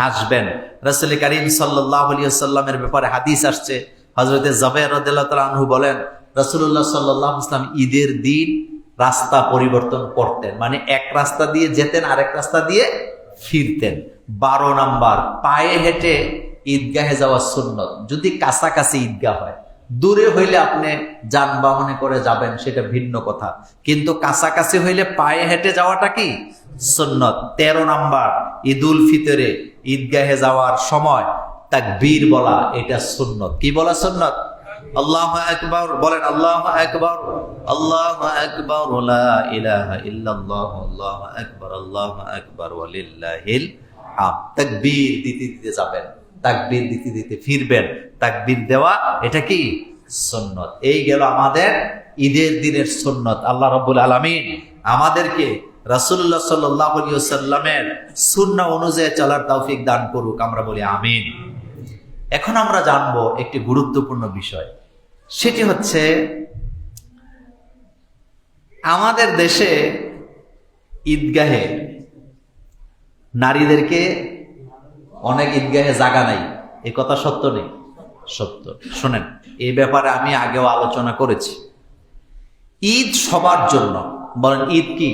আসবেন। রাসূল করিম সাল্লাল্লাহু আলাইহি ওয়াসাল্লামের ব্যাপারে হাদিস আসছে, হযরতে জাবের রাদিয়াল্লাহু তাআলা আনহু বলেন, রাসূলুল্লাহ সাল্লাল্লাহু আলাইহি ওয়াসাল্লাম ঈদের দিন রাস্তা পরিবর্তন করতেন, মানে এক রাস্তা দিয়ে যেতেন, আরেক রাস্তা দিয়ে ফিরতেন। 12 নাম্বার, পায়ে হেঁটে ঈদগাহে যাওয়া সুন্নত। যদি কাছাকাছি ঈদগাহ হয়, দূরে হইলে আপনি যানবাহনে করে যাবেন, সেটা ভিন্ন কথা, কিন্তু কাছাকাছি হইলে পায়ে হেঁটে যাওয়াটা কি সুন্নত। 13 নাম্বার, ঈদুল ফিতরে ঈদগাহে যাওয়ার সময় তাকবীর বলা, এটা সুন্নত। কি বলা সুন্নত? আল্লাহু আকবার বলেন, আল্লাহু আকবার, আল্লাহু আকবার, লা ইলাহা ইল্লাল্লাহ, আল্লাহু আকবার, আল্লাহু আকবার, ওয়ালিল্লাহিল হামদ। তাকবীর দিতে দিতে যাবেন, তাকবীর দিতে দিতে ফিরবেন। তাকবীর দেওয়া এটা কি সুন্নত। এই গেল আমাদের ঈদের দিনের সুন্নত। আল্লাহ রাব্বুল আলামিন আমাদেরকে রাসূলুল্লাহ সাল্লাল্লাহু আলাইহি ওয়াসাল্লামের সুন্নাহ অনুযায়ী চলার তৌফিক দান করুক, আমরা বলি আমিন। এখন আমরা জানব একটি গুরুত্বপূর্ণ বিষয়, সেটি হচ্ছে আমাদের দেশে ঈদগাহে নারীদেরকে অনেক ঈদগাহে জায়গা নাই, এ কথা সত্য নেই? সত্য। শোনেন, এই ব্যাপারে আমি আগেও আলোচনা করেছি। ঈদ সবার জন্য, বলেন ঈদ কি?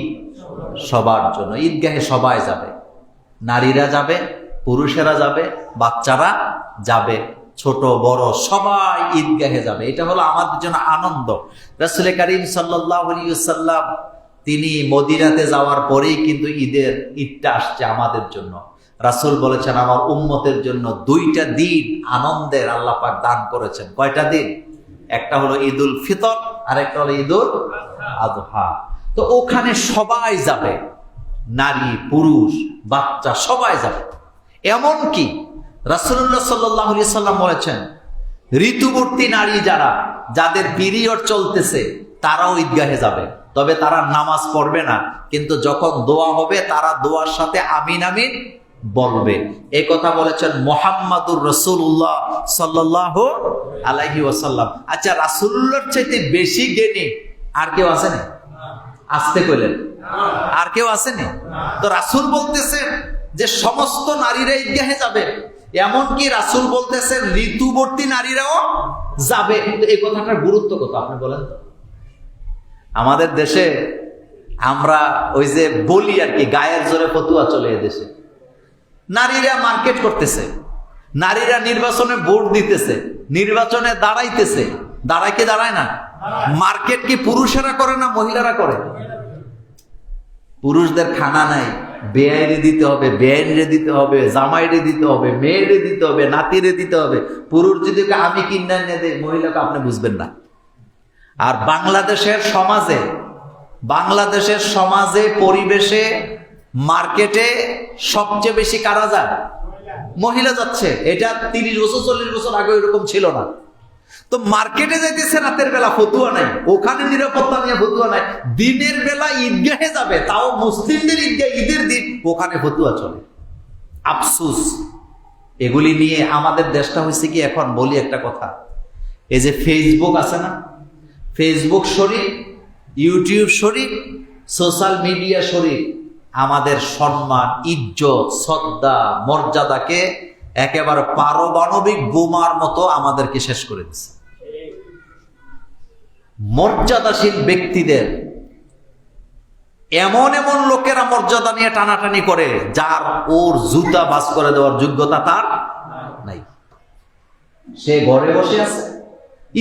সবার জন্য। ঈদগাহে সবাই যাবে, নারীরা যাবে, পুরুষেরা যাবে, বাচ্চারা যাবে, ছোট বড় সবাই ঈদগাহে যাবে। এটা হলো আমাদের জন্য আনন্দ। রাসূল করিম সাল্লাল্লাহু আলাইহি ওয়াসাল্লাম তিনি মদিনাতে যাওয়ার পরেই কিন্তু ঈদটা আসছে আমাদের জন্য। রাসূল বলেছেন, আমার উম্মতের জন্য 2টা দিন আনন্দের আল্লাহ পাক দান করেছেন। কয়টা দিন? একটা হলো ঈদুল ফিতর, আর একটা হলো ঈদুল আযহা। তো ওখানে সবাই যাবে, নারী পুরুষ বাচ্চা সবাই যাবে। এমনকি রাসূলুল্লাহ সাল্লাল্লাহু আলাইহি সাল্লাম বলেছেন, ঋতুবর্তী নারী যাদের পিরিয়ড চলতেছে তারাও ঈদগাহে যাবে, তবে তারা নামাজ পড়বে না, কিন্তু যখন দোয়া হবে তারা দোয়ার সাথে আমিন আমিন বলবে। এই কথা বলেছেন মুহাম্মাদুর রাসূলুল্লাহ সাল্লাল্লাহু আলাইহি ওয়াসাল্লাম। আচ্ছা, রাসূলুল্লাহর চাইতে বেশি জ্ঞানী আর কেউ আসেনি? আসতে কইলেন, আর কেউ আসেনি? তো রাসূল বলতেছেন যে সমস্ত নারীরা ঈদগাহে যাবে, এমনকি রাসূল বলতেছেন ঋতুবর্তী নারীরাও যাবে। এই কথাটার গুরুত্ব কত আপনি বলেন তো? আমাদের দেশে আমরা ওই যে বলি আর কি, গায়ের জোরে ফতুয়া চলে এদেশে। নারীরা মার্কেট করতেছে, নারীরা নির্বাচনে ভোট দিতেছে, নির্বাচনে দাঁড়াইতেছে। দাঁড়ায় কি দাঁড়ায় না? মার্কেট কি পুরুষেরা করে না মহিলারা করে? পুরুষদের খানা নাই, বেআইরে দিতে হবে, বেআইনরে দিতে হবে, জামাইরে দিতে হবে, মেয়েরে দিতে হবে, নাতিরে দিতে হবে। পুরুষ যদি আমি কিনা এনে দেয়, মহিলাকে আপনি বুঝবেন না। আর বাংলাদেশের সমাজে পরিবেশে মার্কেটে সবচেয়ে বেশি কারা যায়? মহিলা যাচ্ছে। এটা 30 বছর 40 বছর আগে এরকম ছিল না। তো মার্কেটে যাইতেছে রাতের বেলা, ফতুয়া নাই, ওখানে নিরাপত্তা নিয়ে ফতুয়া নাই। দিনের বেলা ঈদগাহে যাবে, তাও মুসলিমদের ঈদগাহ, ঈদের দিন, ওখানে ফতুয়া চলে। আফসোস, এগুলি নিয়ে আমাদের দেশটা হয়েছে কি, এখন বলি একটা কথা, এই যে ফেসবুক আছে না, ফেসবুক শরীফ, ইউটিউব শরীফ, সোশ্যাল মিডিয়া শরীফ আমাদের সম্মান, ইজ্জত, শ্রদ্ধা, মর্যাদাকে একেবারে পারমাণবিক বোমার মতো আমাদেরকে শেষ করে দিচ্ছে। মর্যাদাশীল ব্যক্তিদের এমন এমন লোকেরা মর্যাদা নিয়ে টানাটানি করে, যার ওর জুতা বাস করে দেওয়ার যোগ্যতা তার নাই। সে ঘরে বসে আছে,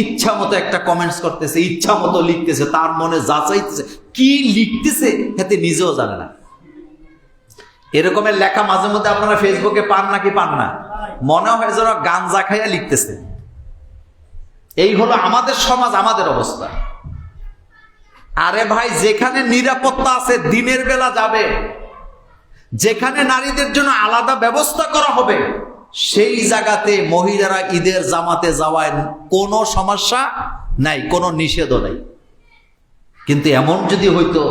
ইচ্ছা মতো একটা কমেন্টস করতেছে, ইচ্ছা মতো লিখতেছে, তার মনে যা চাইতেছে, কি লিখতেছে এতে নিজেও জানে না। এরকমের লেখা মাঝে মধ্যে আপনারা ফেসবুকে পান নাকি পান না? মনে হয় যেন গাঞ্জা খাইয়া লিখতেছে। এই হলো আমাদের সমাজ, আমাদের অবস্থা। আরে ভাই, যেখানে নিরাপত্তা আছে দিনের বেলা যাবে, যেখানে নারীদের জন্য আলাদা ব্যবস্থা করা হবে, সেই জায়গাতে মহিলারা ঈদের জামাতে যাওয়ায় কোনো সমস্যা নাই, কোনো নিষেধও নাই। কিন্তু এমন যদি হইতো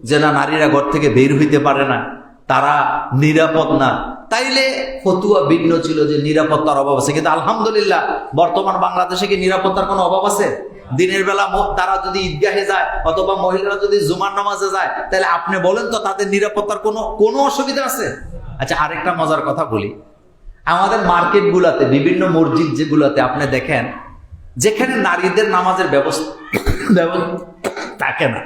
যে না, নারীরা ঘর থেকে বের হইতে পারে না, তারা নিরাপদ না, তাইলে ফতুয়া ভিন্ন ছিল যে নিরাপত্তার অভাব আছে। কিন্তু আলহামদুলিল্লাহ, বর্তমান বাংলাদেশে কি নিরাপত্তার কোনো অভাব আছে? দিনের বেলা তারা যদি ঈদগাহে যায় অথবা মহিলারা যদি জুমার নামাজে যায়, তাহলে আপনি বলেন তো তাদের নিরাপত্তার কোনো অসুবিধা আছে? আচ্ছা, আরেকটা মজার কথা বলি। আমাদের মার্কেট গুলাতে, বিভিন্ন মসজিদ যেগুলাতে আপনি দেখেন, যেখানে নারীদের নামাজের ব্যবস্থা থাকে না,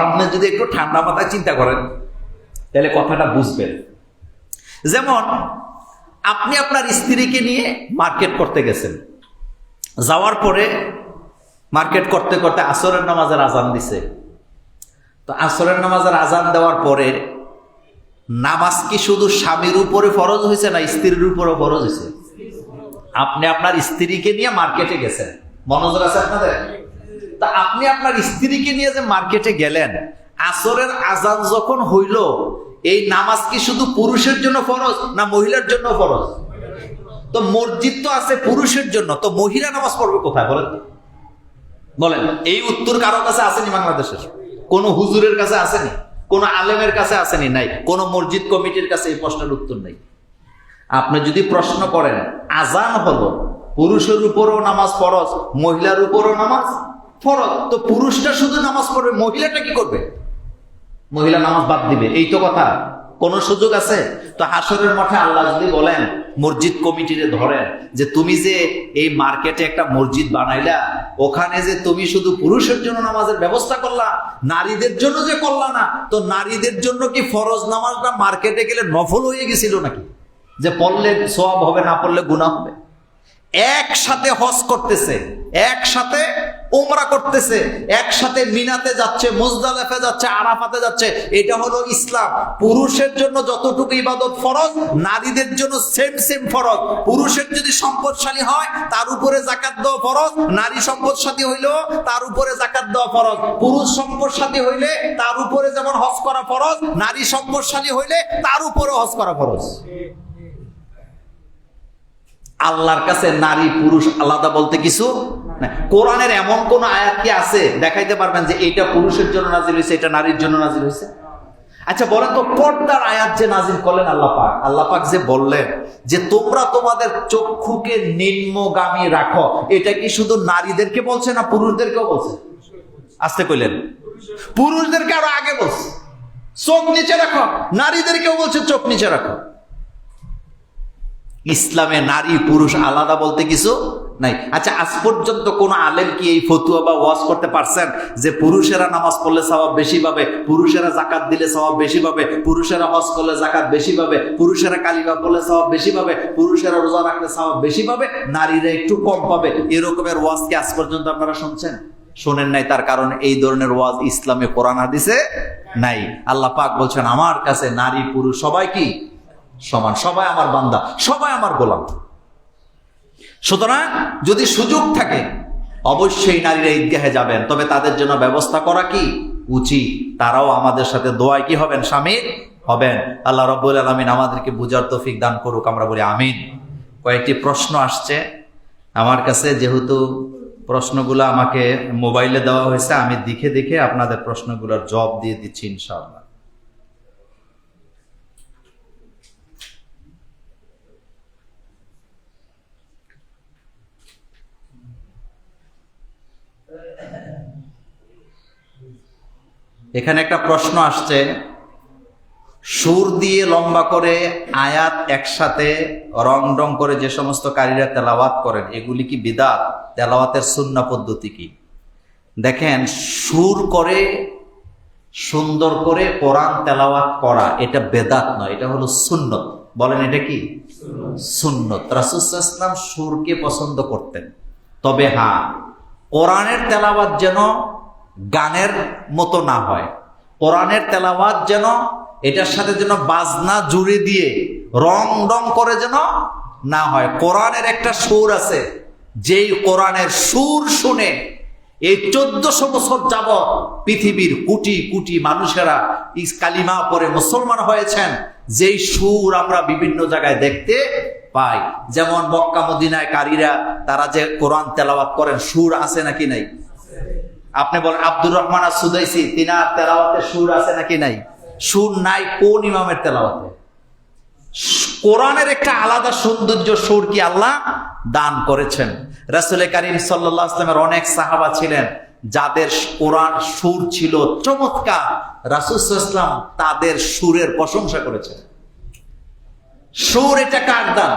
আপনি যদি একটু ঠান্ডা মাথায় চিন্তা করেন তাহলে কথাটা বুঝবেন। যেমন আপনি আপনার স্ত্রীকে নিয়ে মার্কেট করতে গেছেন, যাওয়ার পরে মার্কেট করতে করতে আসরের নামাজের আজান দিছে। তো আসরের নামাজের আজান দেওয়ার পরে নামাজ কি শুধু স্বামীর উপরে ফরজ হয়েছে না স্ত্রীর উপরে ফরজ হয়েছে? আপনি আপনার স্ত্রীকে নিয়ে মার্কেটে গেছেন, মনোযোগ আছে আপনাদের? তা আপনি আপনার স্ত্রীকে নিয়ে যে মার্কেটে গেলেন, আসরের আজান যখন হইল, এই নামাজ কি শুধু পুরুষের জন্য ফরজ না মহিলার জন্য ফরজ? তো মসজিদ তো আছে পুরুষের জন্য, তো মহিলা নামাজ পড়বে কোথায় বলেন? এই উত্তর কারো কাছে আসেনি বাংলাদেশের? কোন হুজুরের কাছে আসেনি? কোন আলেমের কাছে আসেনি? নাই। কোন মসজিদ কমিটির কাছে এই প্রশ্নের উত্তর নাই। আপনি যদি প্রশ্ন করেন আজান হলো, পুরুষের উপরও নামাজ ফরজ, মহিলার উপরও নামাজ ফরজ, তো পুরুষটা শুধু নামাজ পড়বে, মহিলাটা কি করবে? মহিলা নামাজ বাদ দিবে, এই তো কথা। কোন সুযোগ আছে? তো হাসরের মাঠে আল্লাহ যদি বলেন মসজিদ কমিটিরে ধরেন যে তুমি যে এই মার্কেটে একটা মসজিদ বানাইলা, ওখানে যে তুমি শুধু পুরুষের জন্য নামাজের ব্যবস্থা করলা, নারীদের জন্য যে করলা না, তো নারীদের জন্য কি ফরজ নামাজটা মার্কেটে গেলে নফল হয়ে গেছিল নাকি, যে পড়লে সওয়াব হবে, না পড়লে গুনাহ হবে? একসাথে হজ করতেছে, একসাথে উমরা করতেছে, একসাথে মিনাতে যাচ্ছে, মুজদালিফা যাচ্ছে, আরাফাতে যাচ্ছে, এটা হলো ইসলাম। পুরুষের জন্য যতটুকু ইবাদত ফরজ, নারীদের জন্য সেম সেম ফরজ। পুরুষের যদি সম্পদশালী হয় তার উপরে যাকাত দেওয়া ফরজ, নারী সম্পদশালী হইলেও তার উপরে যাকাত দেওয়া ফরজ। পুরুষ সম্পদশালী হইলে তার উপরে যেমন হজ করা ফরজ, নারী সম্পদশালী হইলে তার উপরে হজ করা ফরজ। আল্লাহর কাছে নারী পুরুষ আলাদা বলতে কিছু না। কোরআনের এমন কোন আয়াত কি আছে দেখাইতে পারবেন যে এটা পুরুষের জন্য নাজিল হয়েছে, এটা নারীর জন্য নাজিল হয়েছে? আচ্ছা বলেন তো, পর্দার আয়াত যে নাজিল করলেন আল্লাহ পাক, আল্লাহ পাক যে বললেন যে তোমরা তোমাদের চক্ষুকে নিম্নগামী রাখো, এটা কি শুধু নারীদেরকে বলছে না পুরুষদেরকেও বলছে? আসতে কইলেন, পুরুষদেরকে আরো আগে বলছে চোখ নিচে রাখো, নারীদেরকেও বলছে চোখ নিচে রাখো। ইসলামে নারী পুরুষ আলাদা বলতে কিছু নাই। আচ্ছা আজ পর্যন্ত কোন আলেম কি এই ফতুয়া বা ওয়াজ করতে পারছেন যে পুরুষেরা নামাজ পড়লে সওয়াব বেশি পাবে, পুরুষেরা যাকাত দিলে সওয়াব বেশি পাবে, পুরুষেরা হজ করলে যাকাত বেশি পাবে, পুরুষেরা কালিমা পড়লে সওয়াব বেশি পাবে, পুরুষেরা রোজা রাখলে সওয়াব বেশি পাবে, নারীরা একটু কম পাবে? এরকমের ওয়াজ কি আজ পর্যন্ত আপনারা শুনছেন? শোনেন নাই। তার কারণ এই ধরনের ওয়াজ ইসলামে কোরআন হাদিসে নাই। আল্লাহ পাক বলছেন আমার কাছে নারী পুরুষ সবাই কি সমান, সবাই আমার বান্দা, সবাই আমার গোলাম। সুতরাং যদি সুযোগ থাকে অবশ্যই নারীরা ঈদগাহে যাবেন, তবে তাদের জন্য ব্যবস্থা করা কি উচিত, তারাও আমাদের সাথে দোয়ায় কি হবেন, শামিল হবেন। আল্লাহ রাব্বুল আলামিন আমাদেরকে বুঝার তৌফিক দান করুক, আমরা বলি আমিন। কয়েকটি প্রশ্ন আসছে আমার কাছে, যেহেতু প্রশ্নগুলো আমাকে মোবাইলে দেওয়া হয়েছে, আমি দেখে দেখে আপনাদের প্রশ্নগুলোর জবাব দিয়ে দিচ্ছি ইনশাআল্লাহ। এখানে একটা প্রশ্ন আসছে, সুর দিয়ে লম্বা করে আয়াত একসাথে রং করে যে সমস্ত কারীরা তেলাওয়াত করেন, এগুলি কি বিদআত? তেলাওয়াতের সুন্নাহ পদ্ধতি কি? দেখেন, সুর করে সুন্দর করে কোরআন তেলাওয়াত করা এটা বেদাত নয়, এটা হলো সুন্নত। বলেন এটা কি? সুন্নত। রাসূল সাল্লাল্লাহু আলাইহি ওয়াসাল্লাম সুরকে পছন্দ করতেন, তবে হ্যাঁ কোরআনের তেলাওয়াত যেন গানের মতো না হয়, কোরআনের তেলাওয়াত যেন এটার সাথে যেন বাজনা জুড়ে দিয়ে রং করে যেন না হয়। কোরআনের একটা সুর আছে, যেই কোরআনের সুর শুনে এই 1400 বছর যাবত পৃথিবীর কোটি কোটি মানুষেরা কালিমা পড়ে মুসলমান হয়েছেন, যেই সুর আমরা বিভিন্ন জায়গায় দেখতে পাই। যেমন মক্কা মদিনায় কারীরা তারা যে কোরআন তেলাওয়াত করেন, সুর আছে নাকি নাই? আপনি বলেন আব্দুর রহমান আস-সুদাইসি, তিনার তেলাওয়াতে সুর আছে নাকি নাই? সুর নাই। কোন ইমামের তেলাওয়াতে? কোরআনের একটা আলাদা সৌন্দর্য সুর কি আল্লাহ দান করেছেন। রাসূল কারীম সাল্লাল্লাহু আলাইহি ওয়াসাল্লামের অনেক সাহাবা ছিলেন যাদের কোরআন সুর ছিল চমৎকার, রাসূল সাল্লাল্লাহু আলাইহি ওয়াসাল্লাম তাদের সুরের প্রশংসা করেছেন। সুর এটা কার দান?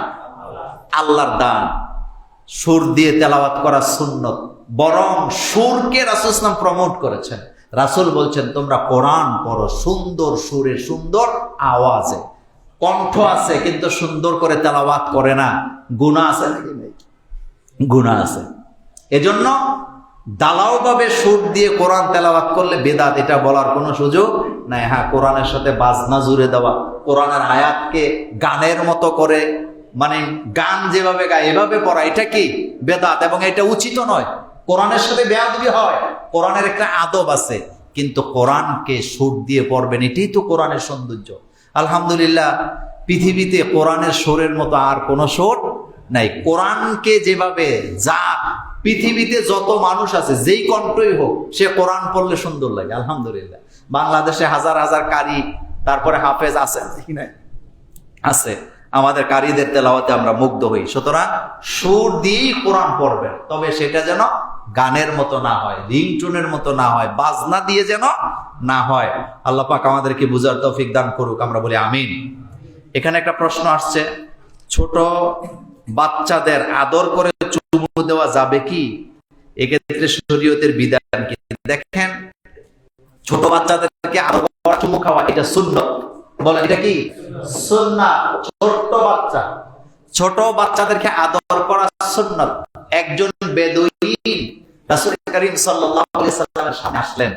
আল্লাহর দান। সুর দিয়ে তেলাওয়াত করা সুন্নত, বরং সুরকে রাসূল সাল্লাল্লাহু আলাইহি ওয়াসাল্লাম প্রমোট করেছেন। রাসূল বলছেন তোমরা কোরআন পড়ো সুন্দর সুরে, সুন্দর আওয়াজে। কণ্ঠ আছে কিন্তু সুন্দর করে তেলাওয়াত করে না, গুনাহ আছে নাকি নাই? গুনাহ আছে। এজন্য দালাও ভাবে সুর দিয়ে কোরআন তেলাওয়াত করলে বেদাত, এটা বলার কোনো সুযোগ নাই। হ্যাঁ, কোরআনের সাথে বাজনা জুড়ে দেওয়া, কোরআনের আয়াতকে গানের মতো করে, মানে গান যেভাবে গায় এভাবে পড়া, এটা কি বেদাত, এবং এটা উচিত নয়। কোরআনের সাথে বেয়াদবি হয়। কোরআনের একটা আদব আছে, কিন্তু কোরআনকে সুর দিয়ে পড়বেন, এটাই তো কোরআনের সৌন্দর্য। আলহামদুলিল্লাহ, পৃথিবীতে কোরআনের সুরের মতো আর কোনো সুর নাই। কোরআনকে যেভাবে যা পৃথিবীতে যত মানুষ আছে, যেই কণ্ঠই হোক, সে কোরআন পড়লে সুন্দর লাগে। আলহামদুলিল্লাহ, বাংলাদেশে হাজার হাজার কারি, তারপরে হাফেজ আছে কি নাই? আছে। আমাদের কারীদের তেলাওয়াতে আমরা মুগ্ধ হই। সুতরাং সুর দিয়ে কোরআন পড়বেন, তবে সেটা যেন গানের মতো না হয়, রিংটোনের মতো না হয়, বাজনা দিয়ে যেন না হয়। আল্লাহ পাক আমাদেরকে বুঝার তৌফিক দান করুক, আমরা বলি আমিন। এখানে একটা প্রশ্ন আসছে, ছোট বাচ্চাদের আদর করে চুমু দেওয়া যাবে কি? এক্ষেত্রে শরীয়তের বিধান কি? দেখেন, ছোট বাচ্চাদেরকে আদর করা, চুমু খাওয়া, এটা সুন্নাত। বলেন, এটা কি সুন্নাত? ছোট বাচ্চাদেরকে আদর করা সুন্নাত। একজন বেদুইন রাসূল করিম সাল্লাল্লাহু আলাইহি সাল্লামের সামনে আসলেন।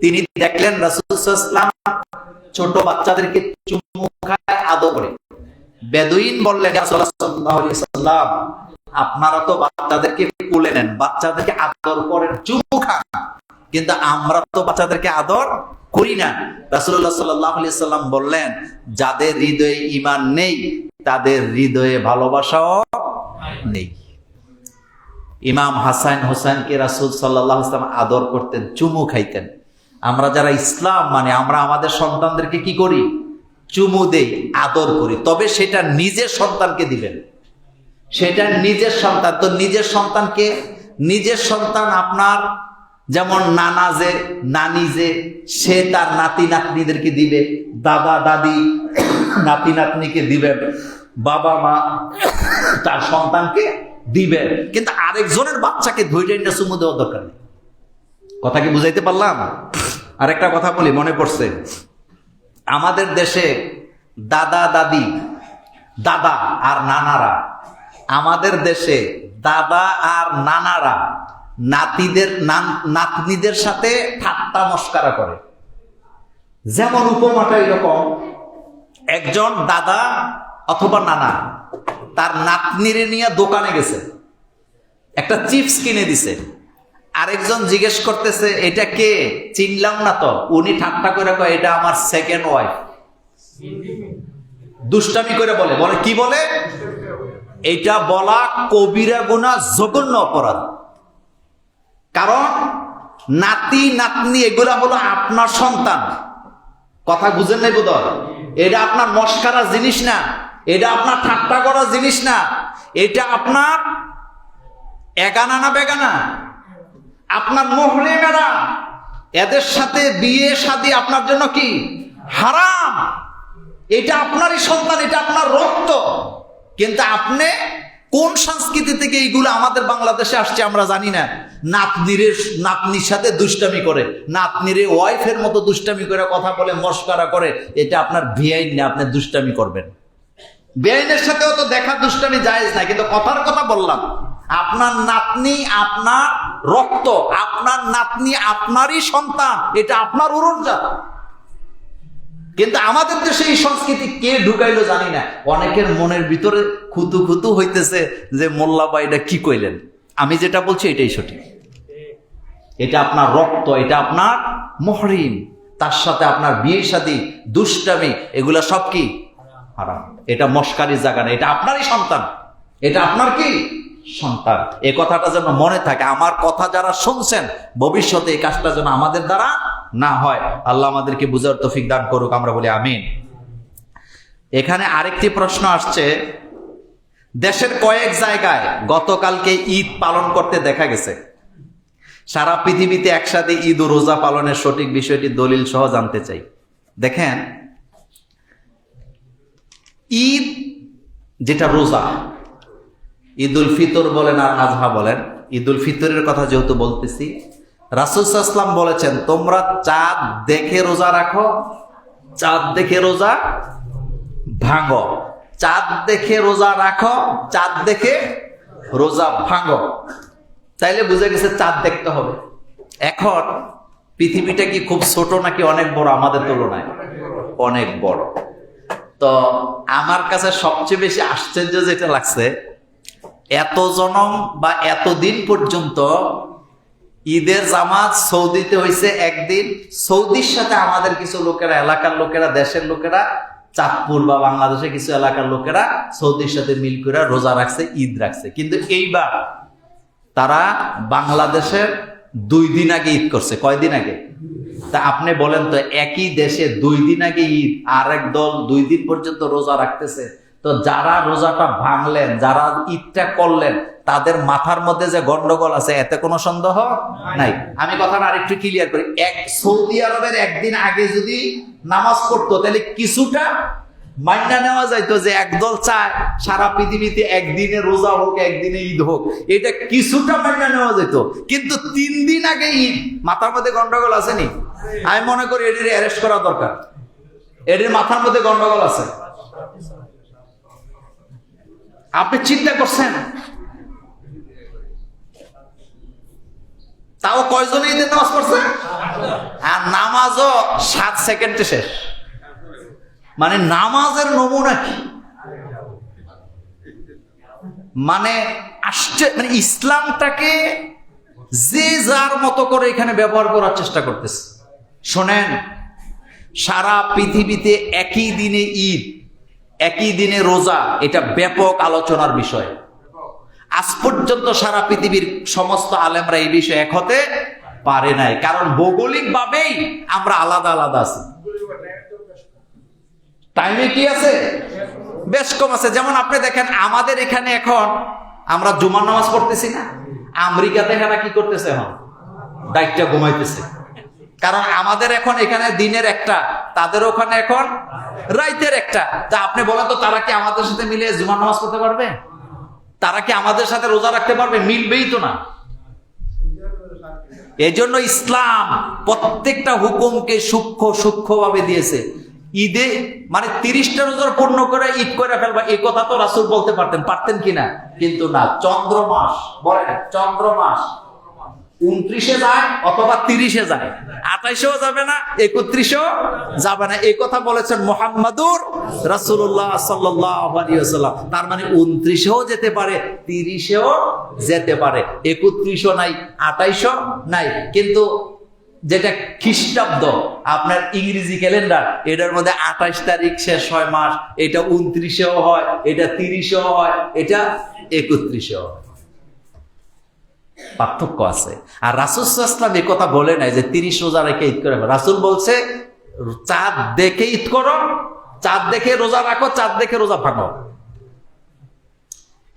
তিনি দেখলেন রাসূল সাল্লাল্লাহু আলাইহি সাল্লাম ছোট বাচ্চাদেরকে চুমু খায়, আদর করে। বেদুইন বললেন, ইয়া রাসূলুল্লাহ সাল্লাল্লাহু আলাইহি সাল্লাম, আপনারা তো বাচ্চাদেরকে কোলে নেন, বাচ্চাদেরকে আদর করেন, চুমু খান, কিন্তু আমরা তো বাচ্চাদেরকে আদর করি না। রাসূলুল্লাহ সাল্লাল্লাহু আলাইহি সাল্লাম বললেন, যাদের হৃদয়ে ঈমান নেই তাদের হৃদয়ে ভালোবাসাও নেই। ইমাম হাসান হোসেনকে রাসূল সাল্লাল্লাহু আলাইহি সাল্লাম আদর করতেন, চুমু খাইতেন। আমরা যারা ইসলাম মানে, আমরা আমাদের সন্তানদেরকে কি করি? চুমু দেই, আদর করি। তবে সেটা নিজের সন্তানকে দিবেন, সেটা নিজের সন্তান। তো নিজের সন্তানকে, নিজের সন্তান আপনার যেমন নানা যে, নানি যে, সে তার নাতি নাতনিদেরকে দিবে, দাদা দাদি নাতি নাতনিকে দিবেন, বাবা মা তার সন্তানকে দিবেন, কিন্তু আরেকজনের বাচ্চাকে ধৈর্য না চুমু দেওয়া দরকার নেই। কথা কি বুঝাইতে পারলাম? আরেকটা কথা বলি, মনে পড়ছে, আমাদের দেশে দাদা দাদি, দাদা আর নানারা, আমাদের দেশে দাদা আর নানারা নাতনিদের সাথে ঠাট্টা মস্কারা করে। যেমন উপমাটা এরকম, একজন দাদা অথবা নানা তার নাতনিরে নিয়ে দোকানে গেছে, একটা চিপস কিনে দিছে। আরেকজন জিজ্ঞেস করতেছে, এটা কে? চিনলাম না তো। উনি ঠাট্টা করে কয়, এটা আমার সেকেন্ড ওয়াইফ। দুষ্টামি করে বলে, বলে কি বলে? এটা বলা কবিরা গুনাহ, জঘন্য অপরাধ। কারণ নাতি নাতনি এগুলা হলো আপনার সন্তান। কথা বুঝেন নাই বোধহয়? এটা আপনার মস্কারা জিনিস না, এটা আপনার ঠাট্টা করা জিনিস না, এটা আপনার এগানা না বেগানা, আপনার মুহরিমেরা। এদের সাথে বিয়ে শাদী আপনার জন্য কি হারাম। এটা আপনারই সন্তান, এটা আপনার রক্ত। কিন্তু আপনি কোন সংস্কৃতি থেকে এইগুলো আমাদের বাংলাদেশে আসছে আমরা জানি না। নাতনির সাথে দুষ্টামি করে, নাতনিরে ওয়াইফের মতো দুষ্টামি করে কথা বলে, মস্করা করে। এটা আপনার বেআইন না, আপনি দুষ্টামি করবেন। বেআইনের সাথেও তো দেখা দুষ্টামি জায়েজ না, কিন্তু কথার কথা বললাম। আপনার নাতনি আপনার রক্ত, আপনার নাতনি আপনারই সন্তান, এটা আপনার উড়নজাত। কিন্তু আমাদের দেশে এই সংস্কৃতি কে ঢুকাইলো জানি না। অনেকের মনের ভিতরে খুতু খুতু হইতেছে যে মোল্লা ভাই এটা কি কইলেন। আমি যেটা বলছি এটাই সঠিক। এটা আপনার রক্ত, এটা আপনার মুহরিম, তার সাথে আপনার বিয়ে শাদী, দুষ্টামি, এগুলা সব কি হারাম। এটা মস্কারির জায়গা না, এটা আপনারই সন্তান, এটা আপনার কি সন্তান। এই কথাটা যেন মনে থাকে। আমার কথা যারা শুনছেন, ভবিষ্যতে এই কাজটা যেন আমাদের দ্বারা না হয়। আল্লাহ আমাদেরকে বুঝার তৌফিক দান করুক, আমরা বলি আমিন। এখানে আরেকটি প্রশ্ন আসছে, দেশের কয়েক জায়গায় গতকালকে ঈদ পালন করতে দেখা গেছে। সারা পৃথিবীতে একসাথে ঈদ ও রোজা পালনের সঠিক বিষয়টি দলিল সহ জানতে চাই। দেখেন, ঈদ যেটা রোজা, ঈদ উল ফিতর বলেন আর আজহা বলেন, ঈদ উল ফিতরের কথা যেহেতু বলতেছি, রাসূল সাল্লাল্লাহু আলাইহি ওয়াসাল্লাম বলেছেন, তোমরা চাঁদ দেখে রোজা রাখো, চাঁদ দেখে রোজা ভাঙো। চাঁদ দেখে রোজা রাখো, চাঁদ দেখে রোজা ভাঙো। তাইলে বুঝে গেছে চাঁদ দেখতে হবে। এখন পৃথিবীটা কি খুব ছোট নাকি অনেক বড় আমাদের তুলনায়? অনেক বড়। তো আমার কাছে সবচেয়ে বেশি আশ্চর্য যেটা লাগছে, এত জনম বা এতদিন পর্যন্ত ঈদের জামাত সৌদিতে হয়েছে একদিন। সৌদির সাথে আমাদের কিছু লোকেরা, এলাকার লোকেরা, দেশের লোকেরা, চাঁদপুর বা বাংলাদেশের কিছু এলাকার লোকেরা সৌদির সাথে মিল করে রোজা রাখছে, ঈদ রাখছে। কিন্তু এইবার তারা বাংলাদেশের 2 দিন আগে ঈদ করছে। কয়দিন আগে? তা আপনি বলেন তো, একই দেশে 2 দিন আগে ঈদ, আর এক দল 2 দিন পর্যন্ত রোজা রাখতেছে। তো যারা রোজাটা ভাঙলেন, যারা ঈদটা করলেন, তাদের মাথার মধ্যে যে গন্ডগোল আছে এতে কোনো সন্দেহ নাই। আমি কথাটা আরেকটু ক্লিয়ার করি। সৌদি আরবের একদিন আগে যদি নামাজ পড়তো তাহলে কিছুটা মাইনা নেওয়া যাইতো যে একদল চায় সারা পৃথিবীতে একদিনে রোজা হোক, একদিনে ঈদ হোক, এটা কিছুটা মাইনা নেওয়া যেত। কিন্তু 3 দিন আগে ঈদ, মাথার মধ্যে গন্ডগোল আসেনি? আমি মনে করি এটির অ্যারেস্ট করা দরকার। এটির মাথার মধ্যে গন্ডগোল আছে। আপনি চিন্তা করছেন, তাও কয়জন ঈদের নামাজ পড়ছে? আর নামাজও 7 সেকেন্ডে শেষ। মানে নামাজের নমুনা কি? মানে মানে ইসলামটাকে যে যার মতো করে এখানে ব্যবহার করার চেষ্টা করতেছে। শোনেন, সারা পৃথিবীতে একই দিনে ঈদ, একই দিনে রোজা, এটা ব্যাপক আলোচনার বিষয়। আজ পর্যন্ত সারা পৃথিবীর সমস্ত আলেমরা এই বিষয়ে এক হতে পারে নাই, কারণ ভৌগোলিক ভাবেই আমরা আলাদা আলাদা আছি। টাইমে কি আছে? বেশ কম আছে। যেমন আপনি দেখেন, আমাদের এখানে এখন আমরা জুমার নামাজ পড়তেছি না, আমেরিকাতে এখানে কি করতেছে? এখন ডাইটটা ঘুমাইতেছে। কারণ আমাদের এখন এখানে দিনের একটা, তাদের ওখানে এখন রাইতের একটা। তা আপনি বলেন তো, তারা কি আমাদের সাথে মিলে জুমার নামাজ পড়তে পারবে? তারা কি আমাদের সাথে রোজা রাখতে পারবে? মিলবেই তো না। এজন্য ইসলাম প্রত্যেকটা হুকুমকে সূক্ষ্মভাবে দিয়েছে। ঈদে মানে 30টা রোজা পূর্ণ করে ঈদ করে ফেলবা, এই কথা তো রাসূল বলতে পারতেন কিনা? কিন্তু না। চন্দ্রমাস, বলেন চন্দ্রমাস 29-এ যায় অথবা 30-এ যায়, 28-এও যাবে না, 31-এও যাবে না, এই কথা বলেছেন মুহাম্মাদুর রাসূলুল্লাহ সাল্লাল্লাহু আলাইহি ওয়াসাল্লাম। তার মানে 29-এও যেতে পারে, 30-এও যেতে পারে, 31-ও নাই, 28-ও নাই। কিন্তু যেটা খ্রিস্টাব্দ, আপনার ইংরেজি ক্যালেন্ডার, এটার মধ্যে 28 তারিখ শেষ হয় মাস, এটা 29-এও হয়, এটা 30-এও হয়, এটা 31-এও হয়। পার্থক্য আছে। আর রাসূল সাল্লাল্লাহু আলাইহি ওয়াসাল্লাম এই কথা বলে নাই যে 30 রোজা রেখে ঈদ করে। রাসূল বলছে চাঁদ দেখে ঈদ করো, চাঁদ দেখে রোজা রাখো, চাঁদ দেখে রোজা ভাঙো।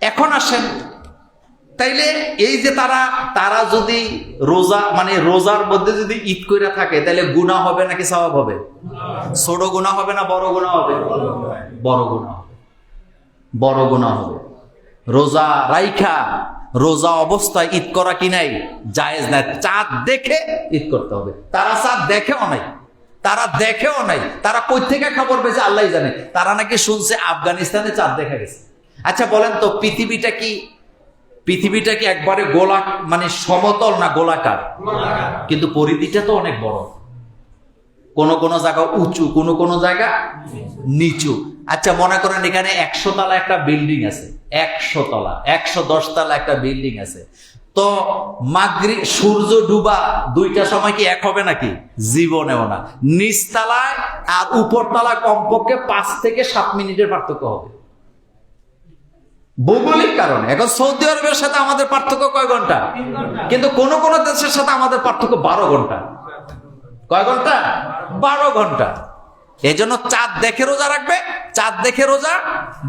এখন আসেন, তাইলে এই যে তারা যদি রোজা মানে রোজার মধ্যে যদি ঈদ করে থাকে, তাহলে গুনাহ হবে নাকি সওয়াব হবে? ছোট গুনাহ হবে না বড় গুনাহ হবে? বড় গুনাহ হবে, বড় গুনাহ হবে। রোজা রাইখা রোজা অবস্থায় ঈদ করা কি নাই? জায়েজ নাই। চাঁদ দেখে ঈদ করতে হবে। তারা চাঁদ দেখেও নাই, তারা কই থেকে খবর পেয়েছে আল্লাহই জানে। তারা নাকি শুনছে আফগানিস্তানে চাঁদ দেখা গেছে। আচ্ছা বলেন তো, পৃথিবীটা কি একবারে গোলা মানে সমতল না গোলাকার? কিন্তু পরিধিটা তো অনেক বড়। কোন জায়গা উঁচু, কোন জায়গা নিচু। আচ্ছা মনে করেন এখানে 100 তলা একটা বিল্ডিং আছে, 100 তলা, 110 তলা একটা বিল্ডিং আছে। তো মাগরিব সূর্য ডুবা দুইটার সময় কি এক হবে নাকি? জীবনেও না। নিচতলায় আর উপরতলায় কমপক্ষে 5 থেকে 7 মিনিটের পার্থক্য হবে, ভৌগোলিক কারণে। এখন সৌদি আরবের সাথে আমাদের পার্থক্য কয় ঘন্টা? কিন্তু কোন দেশের সাথে আমাদের পার্থক্য 12 ঘন্টা। কয় ঘন্টা? 12 ঘন্টা। এই জন্য চাঁদ দেখে রোজা রাখবে, চাঁদ দেখে রোজা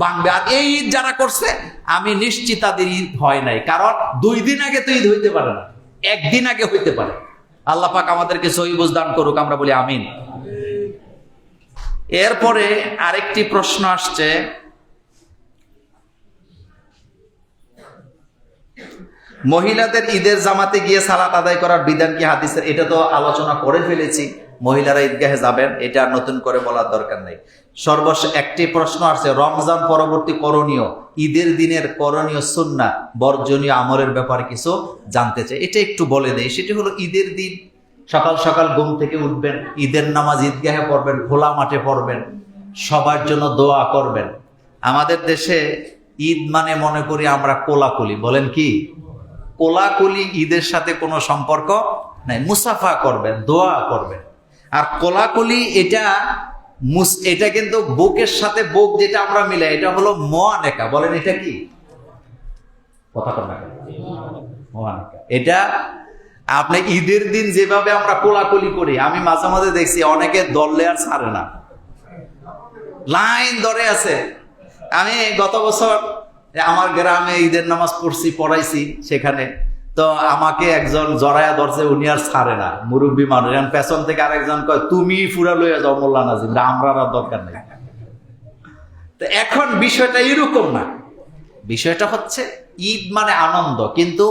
ভাঙবে। আর এই ঈদ যারা করছে, আমি নিশ্চিত তাদের ঈদ হয় নাই, কারণ 2 দিন আগে তো ঈদ হইতে পারে না, 1 দিন আগে হইতে পারে। আল্লাহ পাক আমাদেরকে সহি বুঝ দান করুক, আমরা বলি আমিন। এরপরে আরেকটি প্রশ্ন আসছে, মহিলাদের ঈদের জামাতে গিয়ে সালাত আদায় করার বিধান কি হাদিসের? এটা তো আলোচনা করে ফেলেছি, মহিলারা ঈদগাহে যাবেন, এটা নতুন করে বলার দরকার নেই। সর্বশেষ একটি প্রশ্ন আসছে, রমজান পরবর্তী করণীয়, ঈদের দিনের করণীয় সুন্নাহ বর্জনীয় আমলের ব্যাপারে কিছু জানতে চাই। এটা একটু বলে দেই। সেটি হলো, ঈদের দিন সকাল সকাল ঘুম থেকে উঠবেন, ঈদের নামাজ ঈদগাহে পড়বেন, খোলা মাঠে পড়বেন, সবার জন্য দোয়া করবেন। আমাদের দেশে ঈদ মানে মনে করি আমরা কোলাকুলি, বলেন কি? কোলাকুলি ঈদের সাথে কোনো সম্পর্ক নাই। মুসাফা করবেন, দোয়া করবেন। আর কোলাকুলি এটা কিন্তু বুকের সাথে বুক যেটা আমরা মিলাই, এটা হলো মুআনাকা। বলেন এটা কি? কথা কর না। মুআনাকা এটা আপনি ঈদের দিন যেভাবে আমরা কোলাকুলি করি, আমি মাঝে মাঝে দেখছি অনেকে দললে আর ছাড়ে না, লাইন ধরে আছে। আমি গত বছর আমার গ্রামে ঈদের নামাজ পড়াইছি সেখানে, তো আমাকে একজন জড়ায়া ধরছে, উনি আর ছাড়ে না, মুরব্বী মানুষ। পেছন থেকে আরেকজন কয়, তুমি ফুরা লইয়া যাও মোল্লা নাজিম, আমরা আর দরকার নেই। তো এখন বিষয়টা এরকম না, বিষয়টা হচ্ছে ঈদ মানে আনন্দ, কিন্তু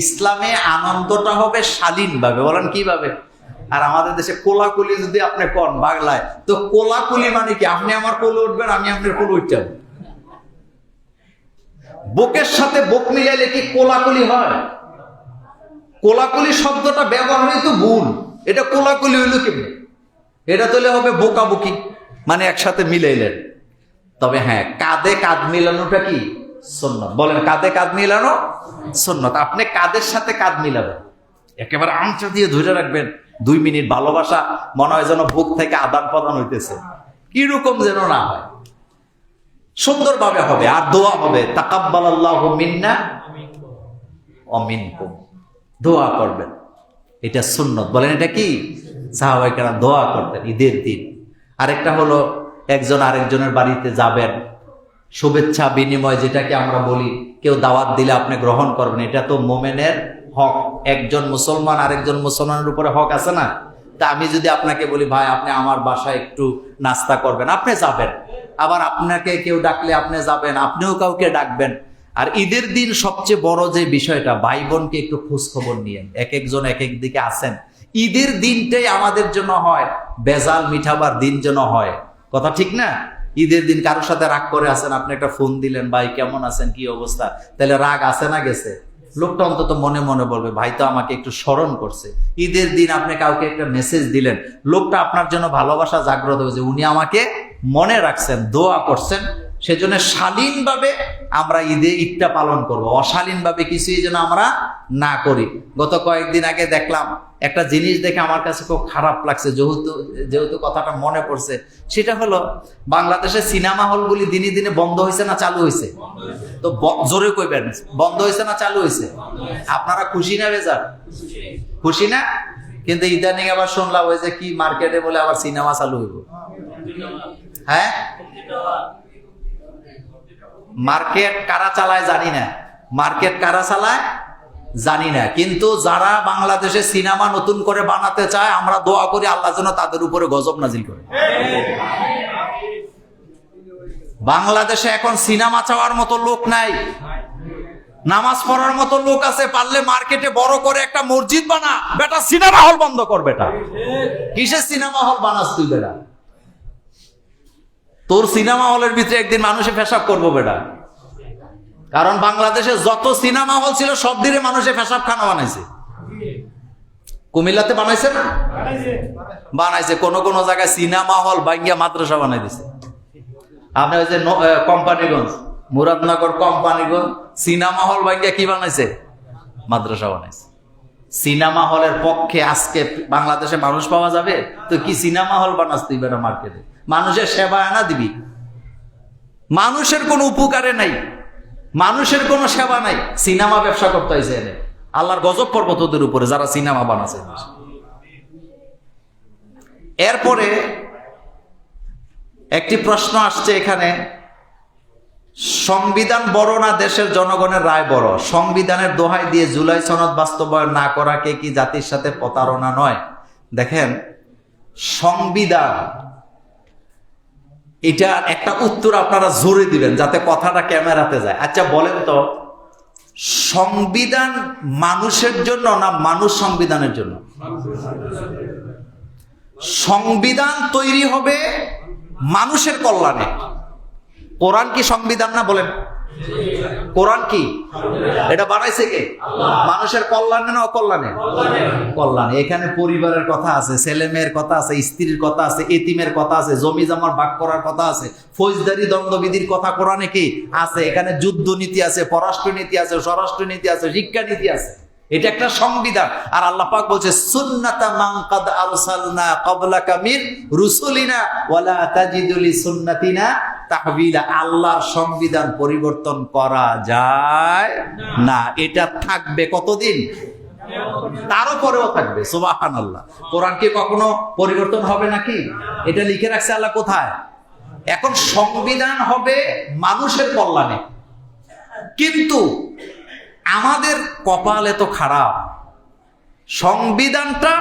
ইসলামে আনন্দটা হবে শালীন ভাবে। বলেন কিভাবে? আর আমাদের দেশে কোলাকুলি যদি আপনি কন বাংলায়, তো কোলাকুলি মানে কি? আপনি আমার কোলে উঠবেন, আমি আপনার কোলে উঠতে, বুকের সাথে বুক মিলাইলে কি কোলাকুলি হয়? কোলাকুলি শব্দটা ব্যবহারই তো ভুল, এটা কোলাকুলি হইল কেমনি? এটা তোলে হবে বোকাবুকি, মানে একসাথে মিলাইলেন। তবে হ্যাঁ, কাঁধে কাঁধ মিলানোটা কি সুন্নাত? বলেন, কাঁধে কাঁধ মিলানো সুন্নাত। আপনি কাঁধের সাথে কাঁধ মিলাবেন, একেবারে আংটা দিয়ে ধরে রাখবেন 2 মিনিট, ভালোবাসা মনে হয় যেন বুক থেকে আদান প্রদান হইতেছে, কিরকম যেন না হয়, সুন্দরভাবে হবে। আর দোয়া হবে, তাকাব্বালাল্লাহু মিন্না ওয়া মিনকুম, দোয়া করবেন, এটা সুন্নত। বলেন এটা কি? সাহাবায়ে কেরাম দোয়া করতেন ঈদের দিন। আরেকটা হলো একজন আরেকজনের বাড়িতে যাবেন, শুভেচ্ছা বিনিময়, যেটাকে আমরা বলি, কেউ দাওয়াত দিলে আপনি গ্রহণ করবেন, এটা তো মোমেনের হক। একজন মুসলমান আরেকজন মুসলমানের উপরে হক আছে না? তা আমি যদি আপনাকে বলি, ভাই আপনি আমার বাসায় একটু নাস্তা করবেন, আপনি যাবেন। আবার আপনাকে কেউ ডাকলে আপনি যাবেন, আপনিও কাউকে ডাকবেন। আর ঈদের দিন সবচেয়ে বড় যে বিষয়টা, ভাই বোনকে একটু খোঁজ খবর নিয়েন, এক একজন এক এক দিকে আছেন। ঈদের দিনটাই আমাদের জন্য হয় বেজাল মিঠাবার দিন যেন হয়, কথা ঠিক না? ঈদের দিন কারোর সাথে রাগ করে আছেন, আপনি একটা ফোন দিলেন, ভাই কেমন আছেন, কি অবস্থা, তাহলে রাগ আছে না গেছে? লোকটা অন্তত মনে মনে বলবে, ভাই তো আমাকে একটু স্মরণ করছে। ঈদের দিন আপনি কাউকে একটা মেসেজ দিলেন, লোকটা আপনার জন্য ভালোবাসা জাগ্রত হয়েছে, উনি আমাকে মনে রাখছেন, দোয়া করছেন। সেজন্য শালীনভাবে আমরা ঈদটা পালন করব, অশালীনভাবে কিছুই যেন আমরা না করি। গত কয়েকদিন আগে দেখলাম একটা জিনিস দেখে আমার কাছে খুব খারাপ লাগছে, যেহেতু কথাটা মনে পড়ছে। সেটা হলো, বাংলাদেশের সিনেমা হলগুলি দিনে দিনে বন্ধ হয়েছে না চালু হয়েছে? তো জোরে কইবেন, বন্ধ হয়েছে না চালু হয়েছে? আপনারা খুশি না বেজার? খুশি না? কিন্তু ইদানিং আবার শুনলাম ওই যে কি মার্কেটে বলে আবার সিনেমা চালু হইব। হ্যাঁ, মার্কেট কারা চালায় জানি না, মার্কেট কারা চালায় জানি না, কিন্তু যারা বাংলাদেশে সিনেমা নতুন করে বানাতে চায়, আমরা দোয়া করি আল্লাহ যেন তাদের উপরে গজব নাজিল করে। বাংলাদেশে এখন সিনেমা চাওয়ার মতো লোক নাই, নামাজ পড়ার মতো লোক আছে। পারলে মার্কেটে বড় করে একটা মসজিদ বানা, বেটা সিনেমা হল বন্ধ কর। বেটা কিসের সিনেমা হল বানাস তুই? বেটা তোর সিনেমা হলের ভিতরে একদিন মানুষে পেশাব করবো বেটা। কারণ বাংলাদেশে যত সিনেমা হল ছিল সব দিনে মানুষে পেশাব খানা বানাইছে। কুমিল্লাতে বানাইছে না? বানাইছে। কোন কোন জায়গায় সিনেমা হল ভাঙ্গিয়া মাদ্রাসা বানাই দিছে। আপনি ওই যে কোম্পানিগঞ্জ, মুরাদনগর কোম্পানিগঞ্জ, সিনেমা হল ভাঙ্গিয়া কি বানাইছে? মাদ্রাসা বানাইছে। সিনেমা হলের পক্ষে আজকে বাংলাদেশে মানুষ পাওয়া যাবে? তো কি সিনেমা হল বানাস তুই বেটা মার্কেটে? মানুষের সেবা আনা দিবি, মানুষের কোনো উপকারে নাই, মানুষের কোনো সেবা নাই, সিনেমা ব্যবসা করতে হয়েছে। এনে আল্লাহর গজব পড়ব তোদের উপরে যারা সিনেমা বানাচ্ছে। এরপরে একটি প্রশ্ন আসছে এখানে, সংবিধান বড় না দেশের জনগণের রায় বড়? সংবিধানের দোহাই দিয়ে জুলাই সনদ বাস্তবায়ন না করাকে কি জাতির সাথে প্রতারণা নয়? দেখেন, সংবিধান, এটা একটা উত্তর আপনারা জোরে দিবেন যাতে কথাটা ক্যামেরাতে যায়। আচ্ছা বলেন তো, সংবিধান মানুষের জন্য না মানুষ সংবিধানের জন্য? সংবিধান তৈরি হবে মানুষের কল্যাণে। কোরআন কি সংবিধান না? বলেন, কোরআন কি? এটা বানাইছে কে? মানুষের কল্যাণে না অকল্যাণে? কল্যাণে। এখানে পরিবারের কথা আছে, ছেলে মেয়ের কথা আছে, স্ত্রীর কথা আছে, এতিমের কথা আছে, জমি জমার ভাগ করার কথা আছে, ফৌজদারি দণ্ডবিধির কথা কোরআনে কি আছে? এখানে যুদ্ধ নীতি আছে, পররাষ্ট্র নীতি আছে, স্বরাষ্ট্র নীতি আছে, শিক্ষা নীতি আছে। এটা একটা সংবিধান। আর আল্লাহ পাক বলছে, সুন্নাতা মান কাদ আরসালনা ক্বাবলাকা মির রুসুলিনা ওয়ালা তাজিদু লিসুন্নাতিনা তাহবিলা। আল্লাহর সংবিধান পরিবর্তন করা যায় না, এটা থাকবে কতদিন? তারও পরেও থাকবে। সুবহানাল্লাহ। কোরআন কি কখনো পরিবর্তন হবে নাকি? এটা লিখে রাখছে আল্লাহ কোথায়? এখন সংবিধান হবে মানুষের কল্যাণে, কিন্তু আমাদের কপাল এত খারাপ, সংবিধানটা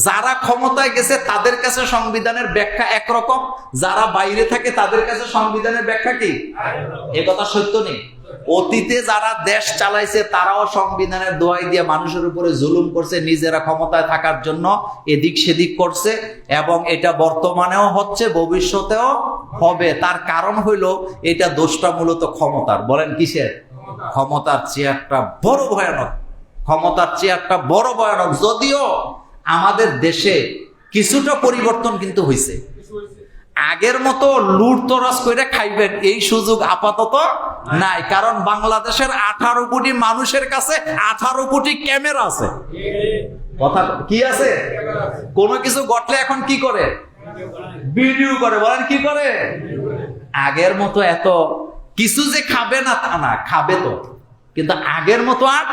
যারা ক্ষমতায় গেছে তাদের কাছে সংবিধানের ব্যাখ্যা একরকম, যারা বাইরে থাকে তাদের কাছে সংবিধানের ব্যাখ্যা কি? এ কথা সত্য নেই? অতীতে যারা দেশ চালাইছে তারাও সংবিধানের দোহাই দিয়ে মানুষের উপরে জুলুম করছে, নিজেরা ক্ষমতায় থাকার জন্য এদিক সেদিক করছে, এবং এটা বর্তমানেও হচ্ছে, ভবিষ্যতেও হবে। তার কারণ হইল এটা দোষটা মূলত ক্ষমতার। বলেন কিসের? ক্ষমতার চেয়ারটা বড় ভয়ানক, ক্ষমতার চেয়ারটা বড় ভয়ানক। যদিও আমাদের দেশে কিছুটা পরিবর্তন কিন্তু হয়েছে, আগের মতো লুটতরাজ করে খাইবেন এই সুযোগ আপাতত নাই, কারণ বাংলাদেশের 18 কোটি মানুষের কাছে 18 কোটি ক্যামেরা আছে। কথা কি আছে? কোনো কিছু ঘটলে এখন কি করে? ভিডিও করে। বলেন কি করে? আগের মতো এত কিছু যে খাবে না তা না, খাবে তো, কিন্তু আগের মতো আর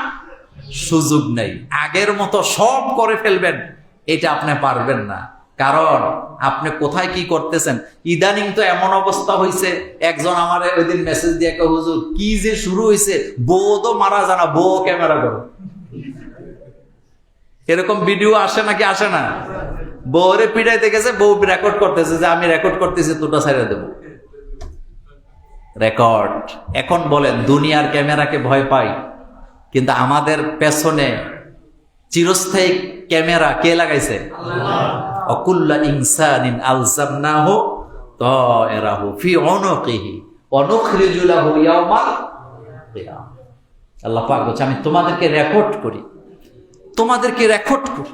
সুযোগ নেই। আগের মতো সব করে ফেলবেন এটা আপনি পারবেন না, কারণ আপনি কোথায় কি করতেছেন। ইদানিং তো এমন অবস্থা হয়েছে, একজন আমার ওই দিন মেসেজ দিয়ে, হুজুর কি যে শুরু হয়েছে, বউ তো মারা জানা, বউ ক্যামেরা করো। এরকম ভিডিও আসে নাকি আসে না? বউরে পিড়াইতে গেছে, বউ রেকর্ড করতেছে যে আমি রেকর্ড করতেছি, তোটা ছাইড়া দেব। রেকর্ড। এখন বলেন দুনিয়ার ক্যামেরাকে ভয় পাই, কিন্তু আমাদের পেছনে চিরস্থায়ী ক্যামেরা কে লাগাইছে? অকুল্লা ইনসানিন আলজামনাহু তায়রাহু ফি উনুকিহি ওয়া নুখরিজু লাহু ইয়াওমাল কিয়ামah। আল্লাহ পাক বলছে আমি তোমাদেরকে রেকর্ড করি, তোমাদেরকে রেকর্ড করি,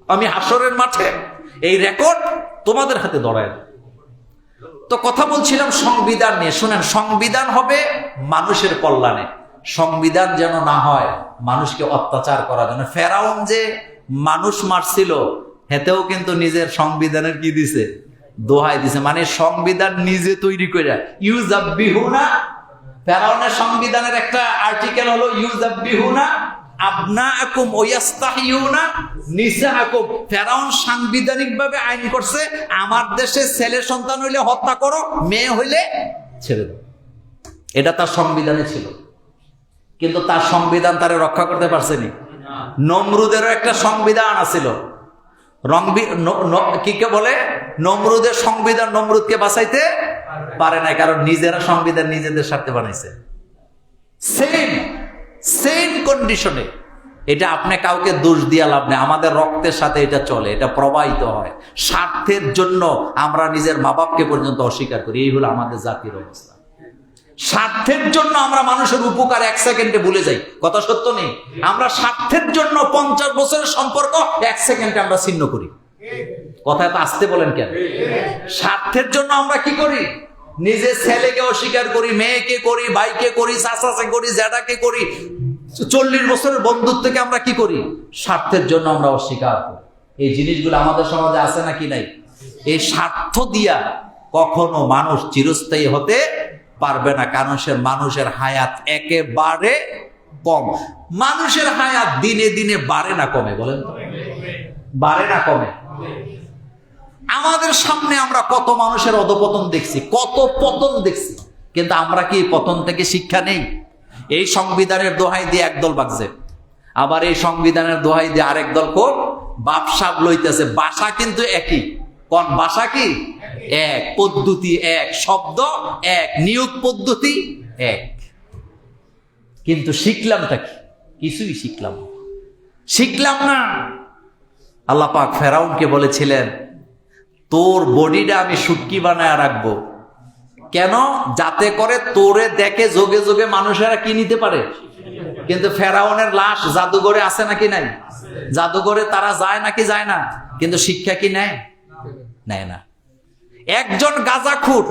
আমি হাসরের মাঠে এই রেকর্ড তোমাদের হাতে ধরায়। তো কথা বলছিলাম সংবিধান নিয়ে। শুনেন, সংবিধান হবে মানুষের কল্যাণে, সংবিধান যেন না হয় মানুষকে অত্যাচার করার জন্য। ফেরাউন যে মানুষ মারছিল, হেতেও কিন্তু নিজের সংবিধানের কি দিছে? দোহাই দিছে। মানে সংবিধান নিজে তৈরি করে ইউজাব্বিহুনা। ফেরাউনের সংবিধানের একটা আর্টিকেল হলো ইউজাব্বিহুনা আবনাআকুম ওয়া ইস্তাহইউনা নিসাআকুম। ফেরাউন সাংবিধানিকভাবে আইন করছে, আমার দেশে ছেলে সন্তান হইলে হত্যা করো, মেয়ে হইলে ছেড়ে দাও। এটা তার সংবিধানে ছিল, কিন্তু তার সংবিধান তারে রক্ষা করতে পারছেনি। নমরুদেরও একটা সংবিধান আছিল, কি কে বলে? নমরুদের সংবিধান নমরুদকে বাঁচাইতে পারে নাই, কারণ নিজেরা সংবিধান নিজেদের স্বার্থে বানাইছে। সেম কন্ডিশনে। এটা আপনি কাউকে দোষ দিয়া লাভ নেই, আমাদের রক্তের সাথে এটা চলে, এটা প্রবাহিত হয়। স্বার্থের জন্য আমরা নিজের মা বাপকে পর্যন্ত অস্বীকার করি, এই হলো আমাদের জাতির অবস্থা। স্বার্থের জন্য আমরা মানুষের উপকার 1 সেকেন্ডে ভুলে যাই। কথা সত্য নেই? আমরা স্বার্থের জন্য 50 বছরের সম্পর্ক 1 সেকেন্ডে আমরা ছিন্ন করি। কথা তো আসতে বলেন কেন? স্বার্থের জন্য আমরা কি করি? নিজের ছেলেকে অস্বীকার করি, মেয়েকে করি, ভাইকে করি, চাচাকে করি, জ্যাঠাকে করি। 40 বছরের বন্ধুত্বকে আমরা কি করি? স্বার্থের জন্য আমরা অস্বীকার করি। এই জিনিসগুলো আমাদের সমাজে আছে নাকি নাই? এই স্বার্থ দিয়া কখনো মানুষ চিরস্থায়ী হতে পারবে না, কারণ সে মানুষের হায়াত একেবারে কম। মানুষের হায়াত দিনে দিনে বাড়ে না কমে? বলেন তো, বাড়ে না কমে? আমাদের সামনে আমরা কত মানুষের অধপতন দেখছি, কত পতন দেখছি, কিন্তু আমরা কি পতন থেকে শিক্ষা নেই? এই সংবিধানের দোহাই দিয়ে একদল বাগছে, আবার এই সংবিধানের দোহাই দিয়ে আরেক দল খুব বাপসাপ লইতেছে। ভাষা কিন্তু একই, কোন ভাষা কি এক, পদ্ধতি এক, শব্দ এক, নিয়োগ পদ্ধতি এক, কিন্তু শিখলামটা কি? কিছুই শিখলাম না। আল্লাহ পাক ফেরাউনকে বলেছিলেন তোর বডিটা আমি শুটকি বানায় রাখবো। কেন? যাতে করে তোরে দেখে যোগে যোগে মানুষেরা কি নিতে পারে। কিন্তু ফেরাউনের লাশ জাদুঘরে আছে নাকি নাই? জাদুঘরে তারা যায় নাকি যায় না? কিন্তু শিক্ষা কি নেয়? নেয় না। একজন গাঁজাখুর,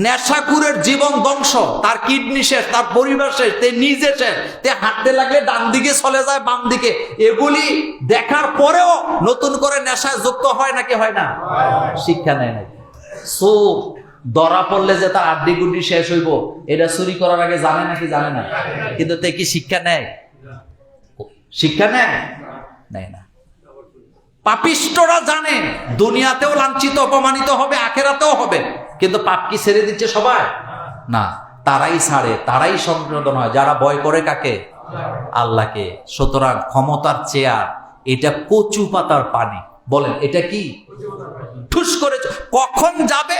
নেশাখুরের জীবন ধ্বংস, তার কিডনি শেষ, তার পরিবার শেষ, তে নিজে শেষ, তে হাঁটতে লাগলে ডান দিকে চলে যায়, বাম দিকে। এগুলি দেখার পরেও নতুন করে নেশায় যুক্ত হয় নাকি হয় না? শিক্ষা নেয় নাকি? চোর ধরা পড়লে যে তার আড্ডি গুড্ডি শেষ হইব, এটা চুরি করার আগে জানে নাকি জানে না? কিন্তু তে কি শিক্ষা নেয়? শিক্ষা নেয়? নেয় না। পাপিষ্টরা জানে দুনিয়াতেও লাঞ্ছিত অপমানিত হবে, আখেরাতেও হবে, কিন্তু পাপ কি ছেড়ে দিচ্ছে সবাই? না, তারাই ছাড়ে, তারাই সংশোধন হয় যারা ভয় করে কাকে? আল্লাহকে। সুতরাং ক্ষমতার চেয়ার এটা কচু পাতার পানি। বলেন এটা কি? ঠুস করে কখন যাবে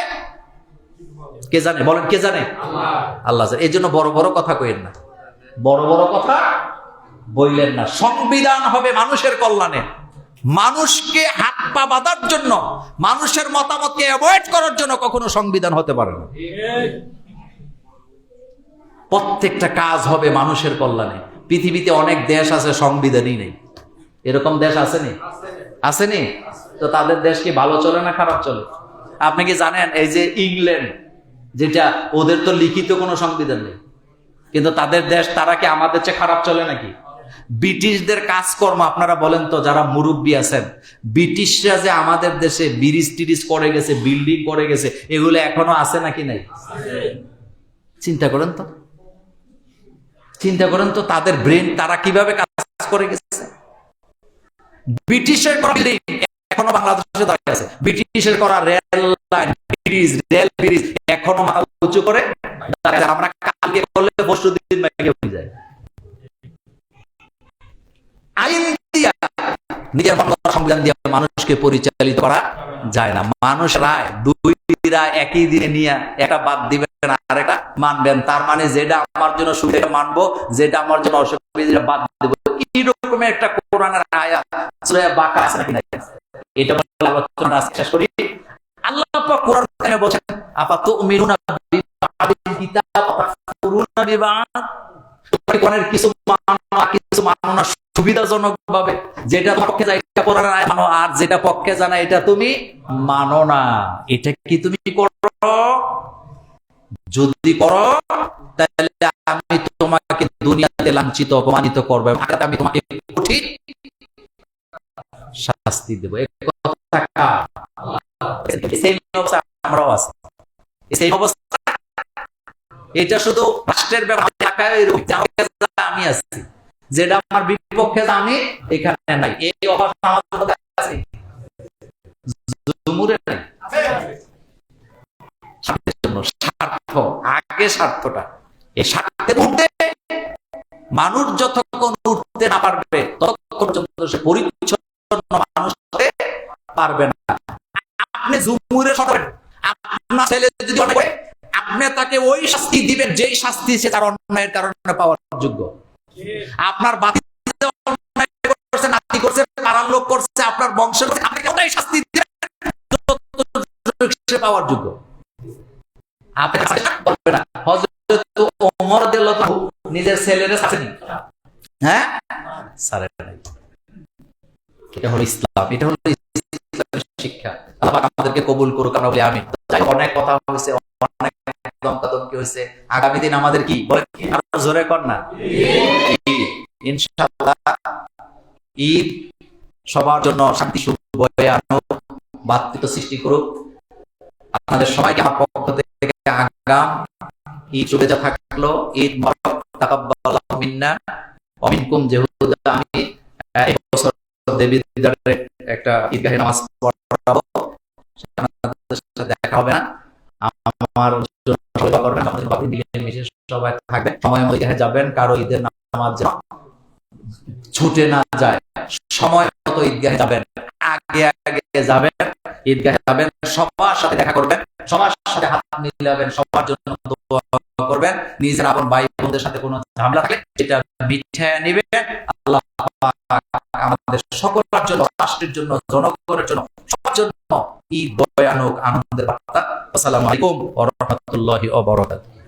কে জানে? বলেন কে জানে? আল্লাহ জানে। এই জন্য বড় বড় কথা কইেন না, বড় বড় কথা বললেন না। সংবিধান হবে মানুষের কল্যাণে, মানুষকে হাত পা বাঁধার জন্য, মানুষের মতামতকে অ্যাভয়েড করার জন্য কখনো সংবিধান হতে পারে না। প্রত্যেকটা কাজ হবে মানুষের কল্যাণে। পৃথিবীতে অনেক দেশ আছে সংবিধানই নেই, এরকম দেশ আসেনি? আসেনি? তো তাদের দেশ কি ভালো চলে না খারাপ চলে? আপনি কি জানেন এই যে ইংল্যান্ড, যেটা ওদের তো লিখিত কোনো সংবিধান নেই, কিন্তু তাদের দেশ, তারা কি আমাদের চেয়ে খারাপ চলে নাকি? ব্রিটিশদের কাজকর্ম আপনারা বলেন তো, যারা মুরব্বী আছেন, ব্রিটিশরা যে আমাদের দেশে ব্রিজ টিরিজ করে গেছে, বিল্ডিং করে গেছে, এগুলো এখনো আছে নাকি নাই? চিন্তা করেন তো, চিন্তা করেন তো তাদের ব্রেন তারা কিভাবে কাজ করে গেছে। ব্রিটিশের করা বিল্ডিং এখনো বাংলাদেশে দাঁড়িয়ে আছে, ব্রিটিশের করা রেল লাইন, রেল ব্রিজ এখনো মাথা উঁচু করে দাঁড়িয়ে আছে। আমরা কালকে বললে পরশু দিন মেঘে হয়ে যায়। আইন দিয়া, নিজের সংবিধান দিয়ে মানুষকে পরিচালিত করা যায় না। মানুষ রায় দুই রায় একই দিনে নিয়ে একটা বাদ দিবেন আর একটা মানবেন, তার মানে যেটা আমার জন্য সুবিধা মানবো, যেটা আমার জন্য অসুবিধা বাদ দেবো, এইরকমের একটা কোরআনের আয়াত সূরা বাকারা আছে নাকি? এটা বলে আলোচনা শেষ করি। আল্লাহ পাক কোরআনে বলেন, আফাতুমিনুনা বিবাদিল কিতাব ওয়া তাকফুরুনা বিবাদ। কোরআনের কিছু মানো না সুবিধাজনক ভাবে, যেটা পক্ষে যায় এটা কোরআনের আয়াত মানো, আর যেটা পক্ষে জানা এটা তুমি মানো না। এটা কি তুমি করো? যদি করো তাহলে আমি তোমাকে দুনিয়াতে লাঞ্ছিত অপমানিত করব, আখিরাতে আমি তোমাকে কঠিন শাস্তি দেব। এই কথা কার? সেই অবস্থা আমরাও আছি, সেই অবস্থা। এটা শুধু রাষ্ট্রের ব্যাপার, আমি আছি, যেটা আমার বিপক্ষে আমি এখানে নাই, এই অবস্থা আমাদের মধ্যে আছে। জুমুরে নাই। স্বার্থের জন্য, স্বার্থ আগে, স্বার্থটা, এই স্বার্থের মধ্যে মানুষ যতক্ষণ উঠতে না পারবে ততক্ষণ পর্যন্ত সে পরিচ্ছন্ন মানুষ হতে পারবে না। আপনি জুমুরে সরবেন, আপনার ছেলে যদি অনেক হয়, আপনি তাকে ওই শাস্তি দিবেন যেই শাস্তি সে তার অন্যায়ের কারণে পাওয়ার যোগ্য। আপনার বাতি অন্যায় করছে, নাতি করছে, পাড়ার লোক করছে, আপনার বংশের করছে, আপনি ওটাই শাস্তি দিবেন সে পাওয়ার যোগ্য। আপনি পারবে না। হযরত ওমর রাদিয়াল্লাহু নিজের ছেলের শাসেনি, হ্যাঁ সারে নাই। এটা হলো ইসলাম, এটা হলো ইসলামের শিক্ষা। আল্লাহ পাক আমাদেরকে কবুল করুক, আমরা বলি আমিন। তাই অনেক কথা হয়েছে, অনেক দমকাদমকি হয়েছে। আগামী দিন আমাদের কি বলেন, আরো জোরে কর না, ইনশাআল্লাহ ঈদ সবার জন্য শান্তি সুখ বয়ে আনুক, ভ্রাতৃত্ব সৃষ্টি করুক। আপনাদের সবাইকে আমার পক্ষ থেকে আগাম ঈদ শুভেচ্ছা থাকলো। ঈদ মুবারক, তাকাব্বালাল্লাহু মিন্না ওয়া মিনকুম। যেহেতু আমি এই বছর দেবীদারে একটা ঈদগাহে নামাজ পড়াবো, আপনাদের সাথে দেখা হবে না, আমার জন্য সবাই দোয়া করবেন। আমাদের বাকি দিনের বিশেষ সবাই থাকবেন, সময় মতো ঈদগাহে যাবেন, কারো ঈদের নামাজ যেন ছুটে না যায়। সময় মতো ঈদগাহে যাবেন, আগে আগে যাবেন, ঈদগাহে যাবেন, সবার সাথে দেখা করবেন, সবার সাথে হাত মিলাবেন, সবার জন্য দোয়া করবেন। নিজের আপন ভাই বোনদের সাথে কোনো ঝামেলা থাকলে সেটা মিটিয়ে নেবেন। আল্লাহ পাক আমাদের সকলের জন্য, রাষ্ট্রের জন্য, জনগণের জন্য, সবার জন্য ঈদ বয়ে আনুক আনন্দের বার্তা। আসসালামু আলাইকুম ওয়া রাহমাতুল্লাহি ওয়া বারাকাতুহু।